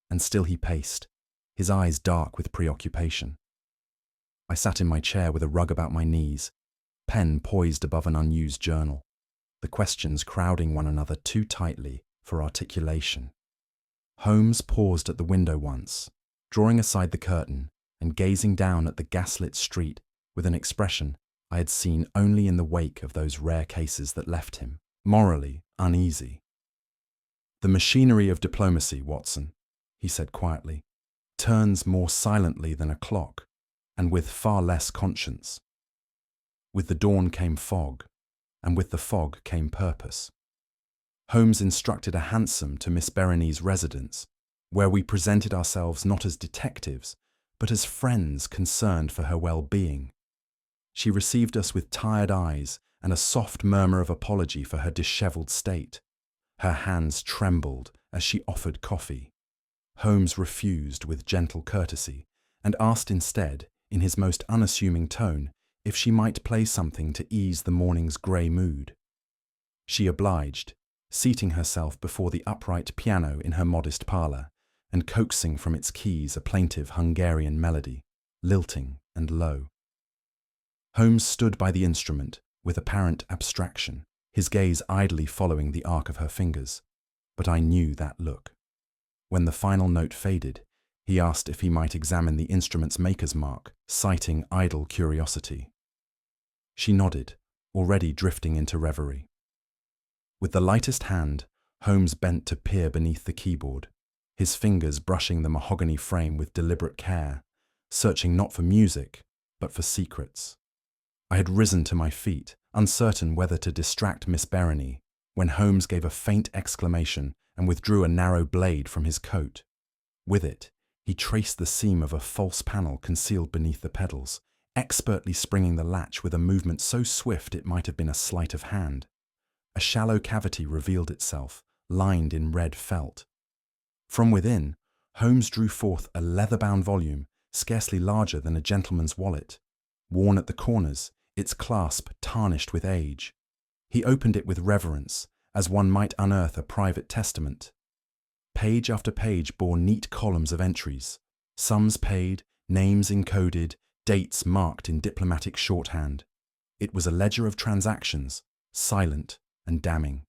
and still he paced, his eyes dark with preoccupation. I sat in my chair with a rug about my knees, pen poised above an unused journal, the questions crowding one another too tightly for articulation. Holmes paused at the window once, drawing aside the curtain and gazing down at the gaslit street with an expression I had seen only in the wake of those rare cases that left him morally uneasy. "The machinery of diplomacy, Watson," he said quietly, "turns more silently than a clock, and with far less conscience." With the dawn came fog, and with the fog came purpose. Holmes instructed a hansom to Miss Berenice's residence, where we presented ourselves not as detectives, but as friends concerned for her well-being. She received us with tired eyes and a soft murmur of apology for her dishevelled state. Her hands trembled as she offered coffee. Holmes refused with gentle courtesy, and asked instead, in his most unassuming tone, if she might play something to ease the morning's grey mood. She obliged, seating herself before the upright piano in her modest parlour, and coaxing from its keys a plaintive Hungarian melody, lilting and low. Holmes stood by the instrument with apparent abstraction, his gaze idly following the arc of her fingers, but I knew that look. When the final note faded, he asked if he might examine the instrument's maker's mark, citing idle curiosity. She nodded, already drifting into reverie. With the lightest hand, Holmes bent to peer beneath the keyboard, his fingers brushing the mahogany frame with deliberate care, searching not for music, but for secrets. I had risen to my feet, uncertain whether to distract Miss Berenice, when Holmes gave a faint exclamation and withdrew a narrow blade from his coat. With it, he traced the seam of a false panel concealed beneath the pedals, expertly springing the latch with a movement so swift it might have been a sleight of hand. A shallow cavity revealed itself, lined in red felt. From within, Holmes drew forth a leather-bound volume, scarcely larger than a gentleman's wallet. Worn at the corners, its clasp tarnished with age. He opened it with reverence, as one might unearth a private testament. Page after page bore neat columns of entries, sums paid, names encoded, dates marked in diplomatic shorthand. It was a ledger of transactions, silent and damning.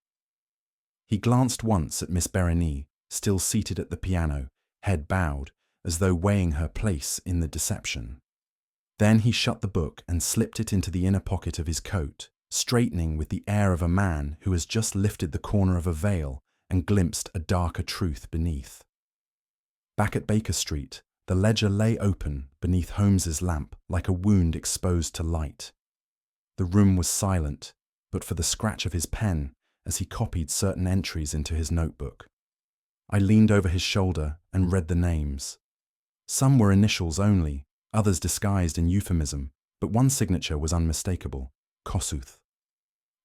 He glanced once at Miss Berenice, still seated at the piano, head bowed, as though weighing her place in the deception. Then he shut the book and slipped it into the inner pocket of his coat, straightening with the air of a man who has just lifted the corner of a veil and glimpsed a darker truth beneath. Back at Baker Street, the ledger lay open beneath Holmes's lamp like a wound exposed to light. The room was silent, but for the scratch of his pen as he copied certain entries into his notebook. I leaned over his shoulder and read the names. Some were initials only, others disguised in euphemism, but one signature was unmistakable, Kossuth.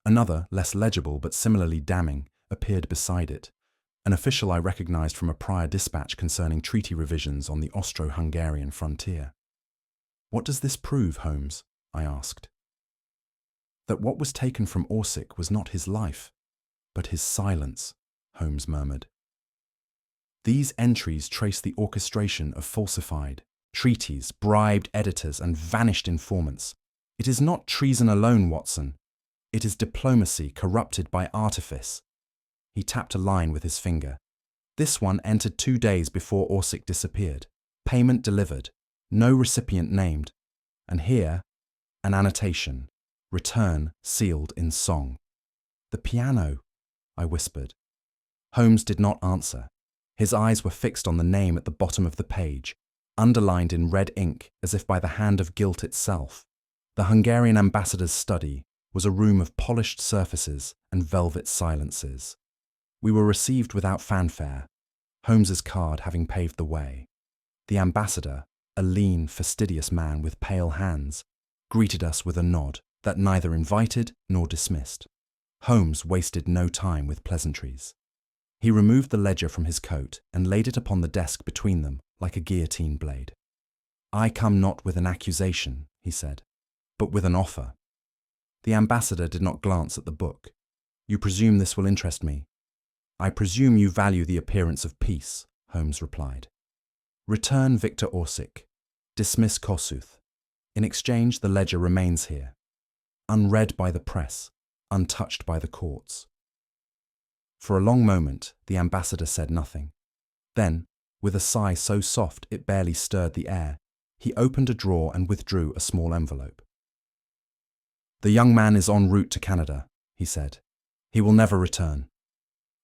Another, less legible but similarly damning, appeared beside it, an official I recognized from a prior dispatch concerning treaty revisions on the Austro-Hungarian frontier. "What does this prove, Holmes?" I asked. "That what was taken from Orsic was not his life, but his silence," Holmes murmured. "These entries trace the orchestration of falsified treaties, bribed editors, and vanished informants. It is not treason alone, Watson. It is diplomacy corrupted by artifice." He tapped a line with his finger. "This one entered 2 days before Orsic disappeared. Payment delivered. No recipient named. And here, an annotation. Return sealed in song." "The piano," I whispered. Holmes did not answer. His eyes were fixed on the name at the bottom of the page, underlined in red ink as if by the hand of guilt itself. The Hungarian ambassador's study was a room of polished surfaces and velvet silences. We were received without fanfare, Holmes's card having paved the way. The ambassador, a lean, fastidious man with pale hands, greeted us with a nod that neither invited nor dismissed. Holmes wasted no time with pleasantries. He removed the ledger from his coat and laid it upon the desk between them like a guillotine blade. "I come not with an accusation," he said, "but with an offer." The ambassador did not glance at the book. "You presume this will interest me?" "I presume you value the appearance of peace," Holmes replied. "Return Victor Orsic. Dismiss Kossuth. In exchange, the ledger remains here, unread by the press, untouched by the courts." For a long moment, the ambassador said nothing. Then, with a sigh so soft it barely stirred the air, he opened a drawer and withdrew a small envelope. "The young man is en route to Canada," he said. "He will never return."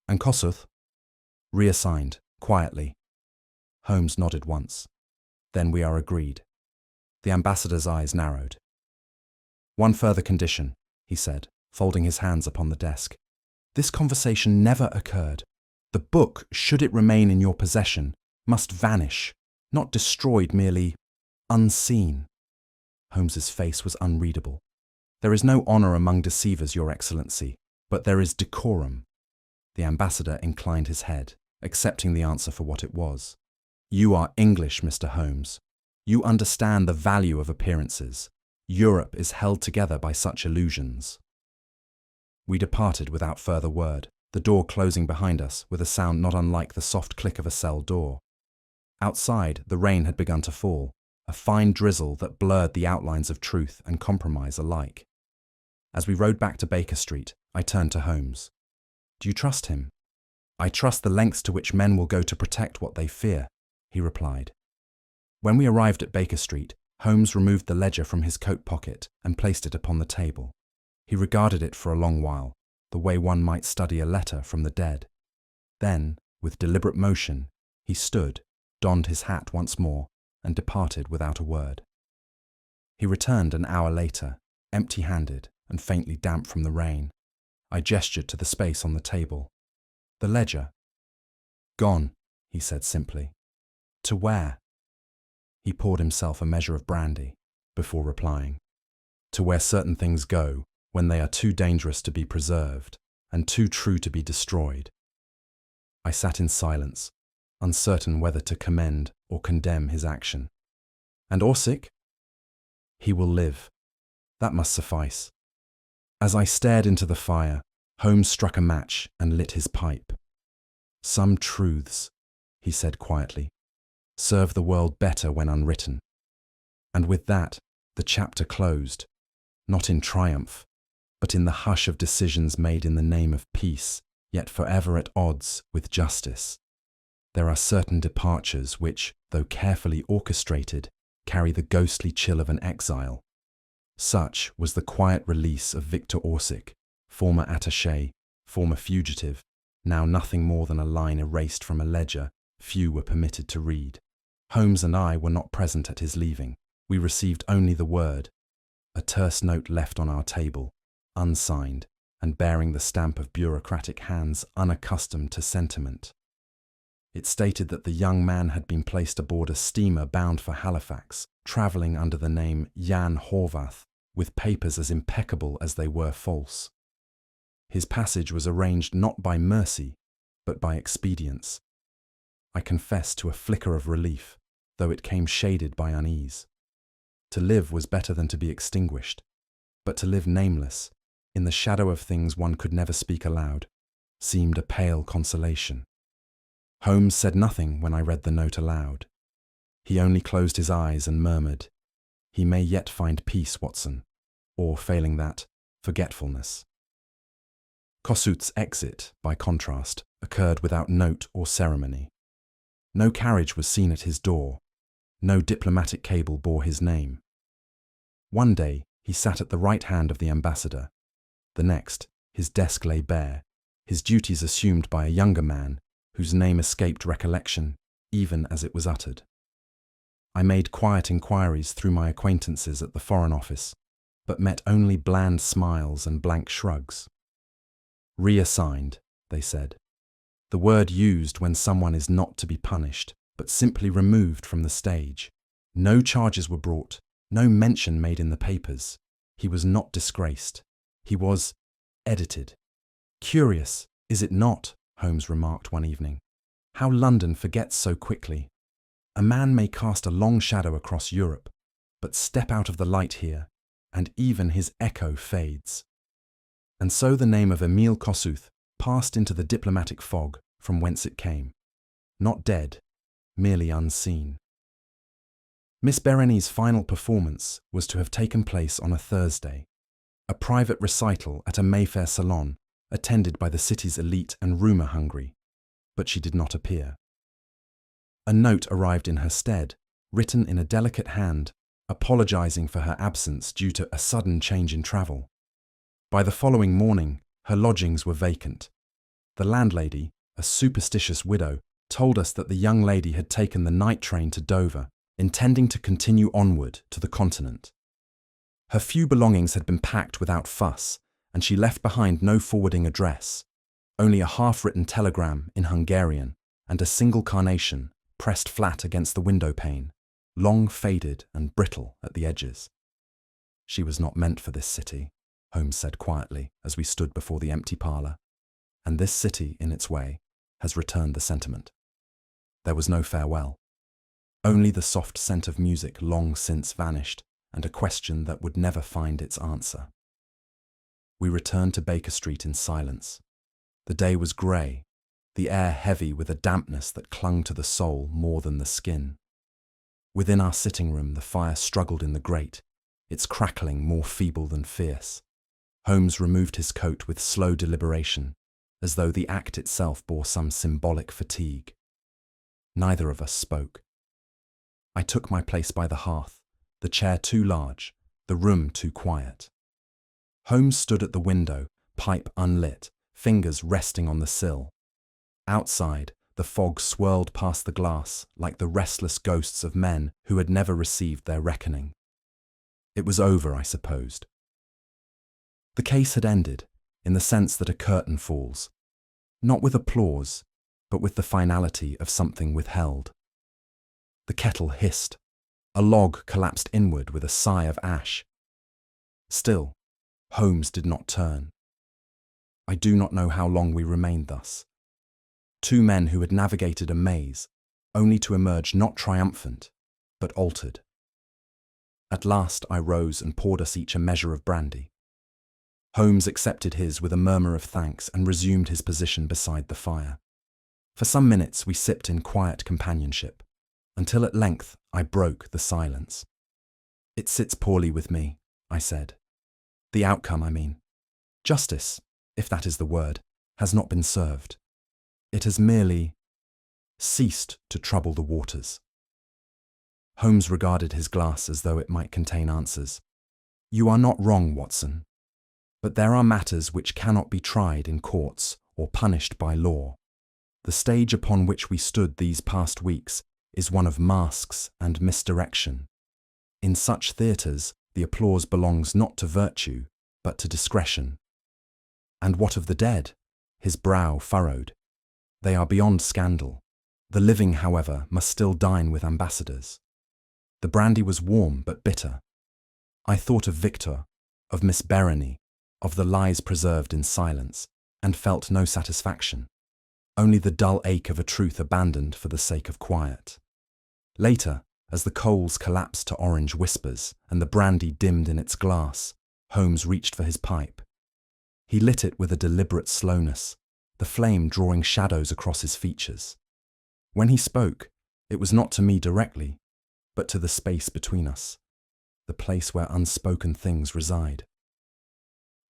"And Kossuth?" "Reassigned, quietly." Holmes nodded once. "Then we are agreed." The ambassador's eyes narrowed. "One further condition," he said, folding his hands upon the desk. "This conversation never occurred. The book, should it remain in your possession, must vanish, not destroyed, merely unseen." Holmes's face was unreadable. "There is no honour among deceivers, Your Excellency, but there is decorum." The ambassador inclined his head, accepting the answer for what it was. "You are English, Mr. Holmes. You understand the value of appearances. Europe is held together by such illusions." We departed without further word, the door closing behind us with a sound not unlike the soft click of a cell door. Outside, the rain had begun to fall, a fine drizzle that blurred the outlines of truth and compromise alike. As we rode back to Baker Street, I turned to Holmes. "Do you trust him?" "I trust the lengths to which men will go to protect what they fear," he replied. When we arrived at Baker Street, Holmes removed the ledger from his coat pocket and placed it upon the table. He regarded it for a long while, the way one might study a letter from the dead. Then, with deliberate motion, he stood, donned his hat once more, and departed without a word. He returned an hour later, empty-handed and faintly damp from the rain. I gestured to the space on the table. "The ledger." "Gone," he said simply. "To where?" He poured himself a measure of brandy, before replying. "To where certain things go when they are too dangerous to be preserved and too true to be destroyed." I sat in silence, uncertain whether to commend or condemn his action. "And Orsic?" "He will live. That must suffice." As I stared into the fire, Holmes struck a match and lit his pipe. "Some truths," he said quietly, "serve the world better when unwritten." And with that, the chapter closed, not in triumph, but in the hush of decisions made in the name of peace, yet forever at odds with justice. There are certain departures which, though carefully orchestrated, carry the ghostly chill of an exile. Such was the quiet release of Victor Orsic, former attaché, former fugitive, now nothing more than a line erased from a ledger few were permitted to read. Holmes and I were not present at his leaving. We received only the word, a terse note left on our table, unsigned, and bearing the stamp of bureaucratic hands unaccustomed to sentiment. It stated that the young man had been placed aboard a steamer bound for Halifax, travelling under the name Jan Horvath, with papers as impeccable as they were false. His passage was arranged not by mercy, but by expedience. I confess to a flicker of relief, though it came shaded by unease. To live was better than to be extinguished, but to live nameless, in the shadow of things one could never speak aloud, seemed a pale consolation. Holmes said nothing when I read the note aloud. He only closed his eyes and murmured, "He may yet find peace, Watson, or, failing that, forgetfulness." Kossuth's exit, by contrast, occurred without note or ceremony. No carriage was seen at his door. No diplomatic cable bore his name. One day, he sat at the right hand of the ambassador. The next, his desk lay bare, his duties assumed by a younger man whose name escaped recollection even as it was uttered. I made quiet inquiries through my acquaintances at the Foreign Office, but met only bland smiles and blank shrugs. "Reassigned," they said, the word used when someone is not to be punished, but simply removed from the stage. No charges were brought, no mention made in the papers. He was not disgraced. He was edited. "Curious, is it not?" Holmes remarked one evening. "How London forgets so quickly. A man may cast a long shadow across Europe, but step out of the light here, and even his echo fades." And so the name of Emile Kossuth passed into the diplomatic fog from whence it came. Not dead, merely unseen. Miss Berenice's final performance was to have taken place on a Thursday, a private recital at a Mayfair salon attended by the city's elite and rumour-hungry, but she did not appear. A note arrived in her stead, written in a delicate hand apologizing for her absence due to a sudden change in travel. By the following morning, her lodgings were vacant. The landlady, a superstitious widow, told us that the young lady had taken the night train to Dover, intending to continue onward to the continent. Her few belongings had been packed without fuss, and she left behind no forwarding address, only a half-written telegram in Hungarian and a single carnation pressed flat against the window pane, long faded and brittle at the edges. She was not meant for this city, Holmes said quietly as we stood before the empty parlour, and this city, in its way, has returned the sentiment. There was no farewell, only the soft scent of music long since vanished and a question that would never find its answer. We returned to Baker Street in silence. The day was grey, the air heavy with a dampness that clung to the soul more than the skin. Within our sitting room the fire struggled in the grate, its crackling more feeble than fierce. Holmes removed his coat with slow deliberation, as though the act itself bore some symbolic fatigue. Neither of us spoke. I took my place by the hearth, the chair too large, the room too quiet. Holmes stood at the window, pipe unlit, fingers resting on the sill. Outside, the fog swirled past the glass like the restless ghosts of men who had never received their reckoning. It was over, I supposed. The case had ended, in the sense that a curtain falls, not with applause, but with the finality of something withheld. The kettle hissed. A log collapsed inward with a sigh of ash. Still, Holmes did not turn. I do not know how long we remained thus. Two men who had navigated a maze, only to emerge not triumphant, but altered. At last I rose and poured us each a measure of brandy. Holmes accepted his with a murmur of thanks and resumed his position beside the fire. For some minutes we sipped in quiet companionship, until at length I broke the silence. "It sits poorly with me," I said. "The outcome, I mean. Justice, if that is the word, has not been served. It has merely ceased to trouble the waters." Holmes regarded his glass as though it might contain answers. "You are not wrong, Watson. But there are matters which cannot be tried in courts or punished by law. The stage upon which we stood these past weeks is one of masks and misdirection. In such theatres, the applause belongs not to virtue, but to discretion. And what of the dead?" His brow furrowed. "They are beyond scandal. The living, however, must still dine with ambassadors." The brandy was warm but bitter. I thought of Victor, of Miss Berenice, of the lies preserved in silence, and felt no satisfaction, only the dull ache of a truth abandoned for the sake of quiet. Later, as the coals collapsed to orange whispers and the brandy dimmed in its glass, Holmes reached for his pipe. He lit it with a deliberate slowness, the flame drawing shadows across his features. When he spoke, it was not to me directly, but to the space between us, the place where unspoken things reside.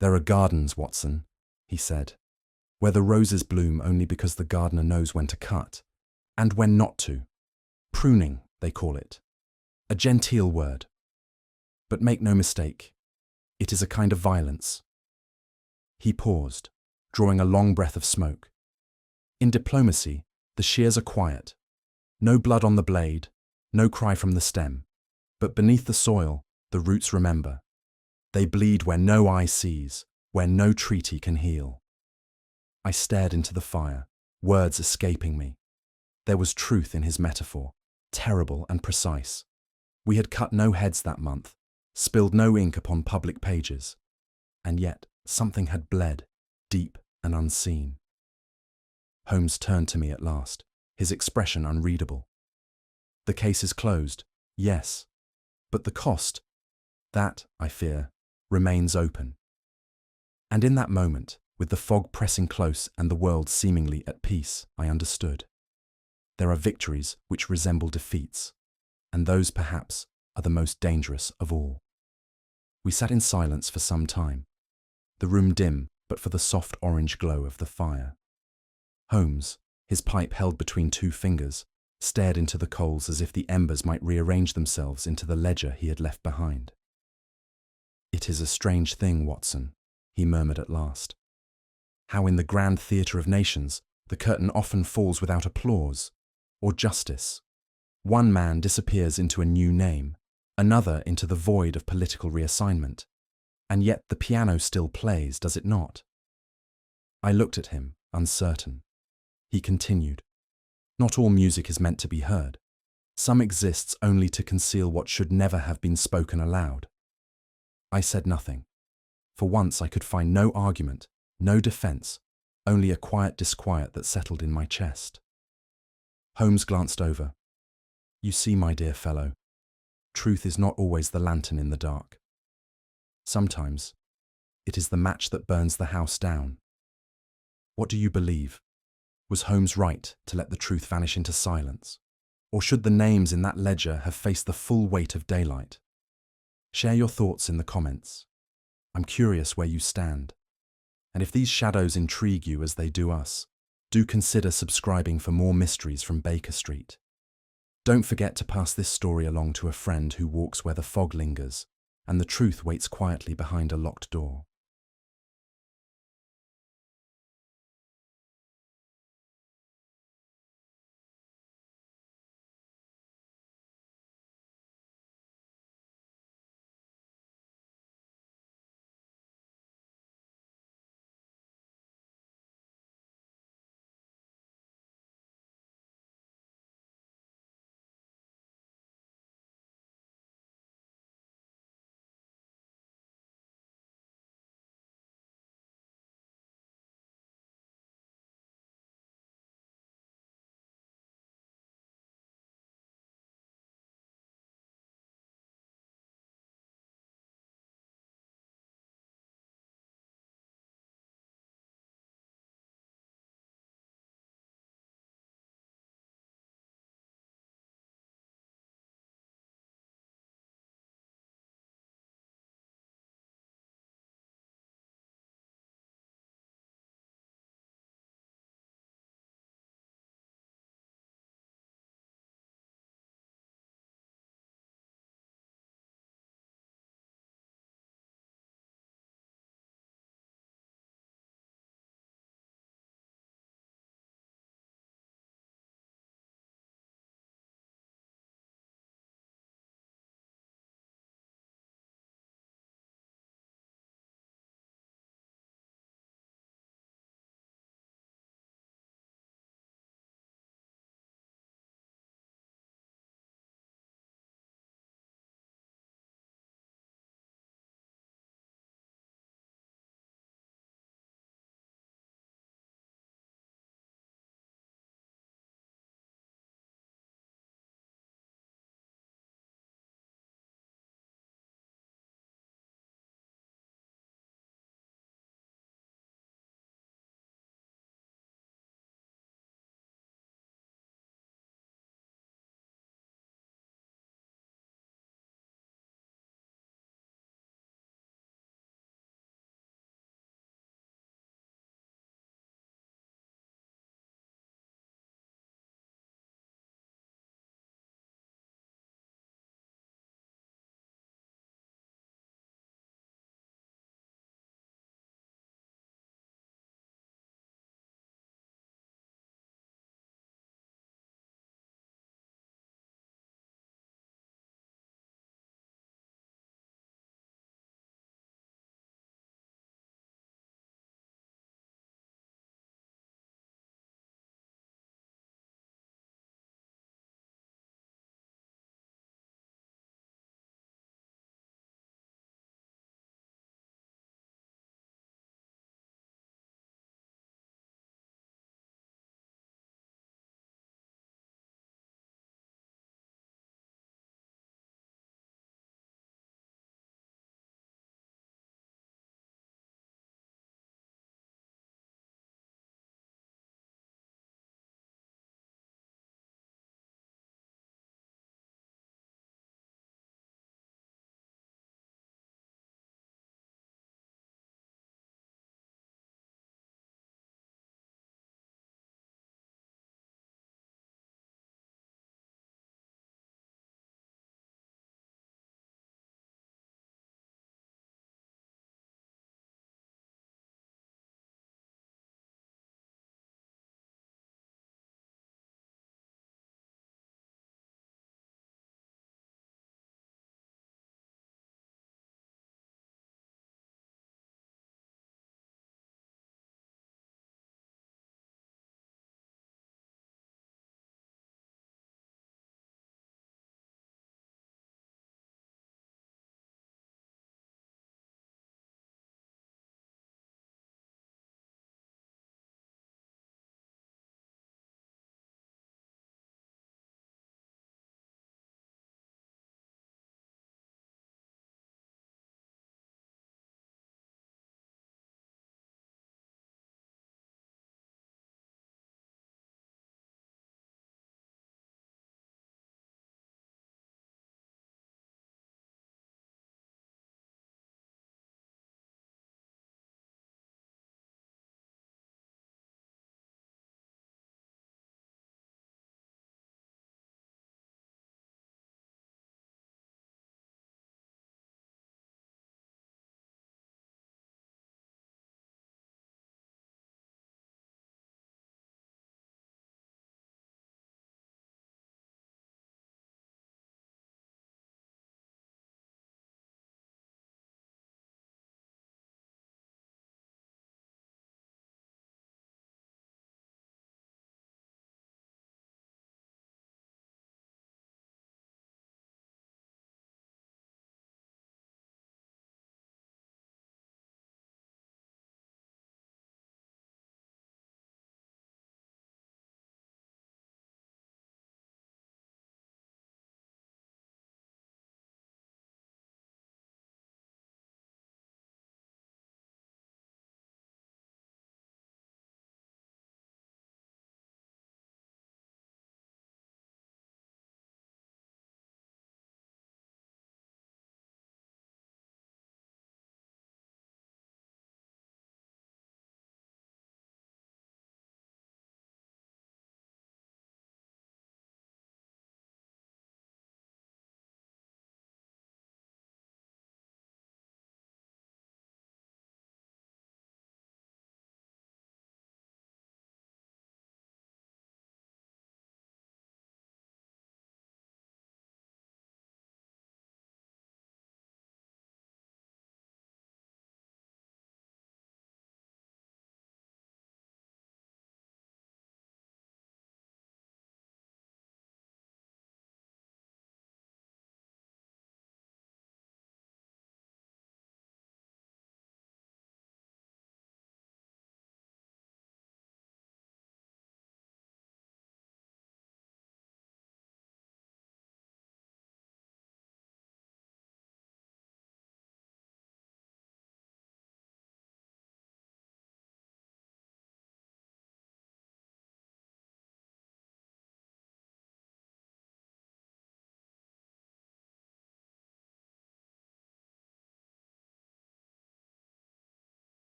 "There are gardens, Watson," he said, "where the roses bloom only because the gardener knows when to cut, and when not to. Pruning, they call it. A genteel word. But make no mistake, it is a kind of violence." He paused, drawing a long breath of smoke. "In diplomacy, the shears are quiet. No blood on the blade, no cry from the stem. But beneath the soil, the roots remember. They bleed where no eye sees, where no treaty can heal." I stared into the fire, words escaping me. There was truth in his metaphor, terrible and precise. We had cut no heads that month, spilled no ink upon public pages, and yet something had bled, deep and unseen. Holmes turned to me at last, his expression unreadable. "The case is closed, yes, but the cost, that, I fear, remains open." And in that moment, with the fog pressing close and the world seemingly at peace, I understood. There are victories which resemble defeats, and those perhaps are the most dangerous of all. We sat in silence for some time, the room dim but for the soft orange glow of the fire. Holmes, his pipe held between two fingers, stared into the coals as if the embers might rearrange themselves into the ledger he had left behind. "It is a strange thing, Watson," he murmured at last. "How in the grand theatre of nations the curtain often falls without applause or justice. One man disappears into a new name, another into the void of political reassignment, and yet the piano still plays, does it not?" I looked at him, uncertain. He continued, "Not all music is meant to be heard. Some exists only to conceal what should never have been spoken aloud." I said nothing. For once I could find no argument, no defence, only a quiet disquiet that settled in my chest. Holmes glanced over. "You see, my dear fellow, truth is not always the lantern in the dark. Sometimes it is the match that burns the house down. What do you believe? Was Holmes right to let the truth vanish into silence? Or should the names in that ledger have faced the full weight of daylight? Share your thoughts in the comments. I'm curious where you stand. And if these shadows intrigue you as they do us, do consider subscribing for more mysteries from Baker Street. Don't forget to pass this story along to a friend who walks where the fog lingers and the truth waits quietly behind a locked door.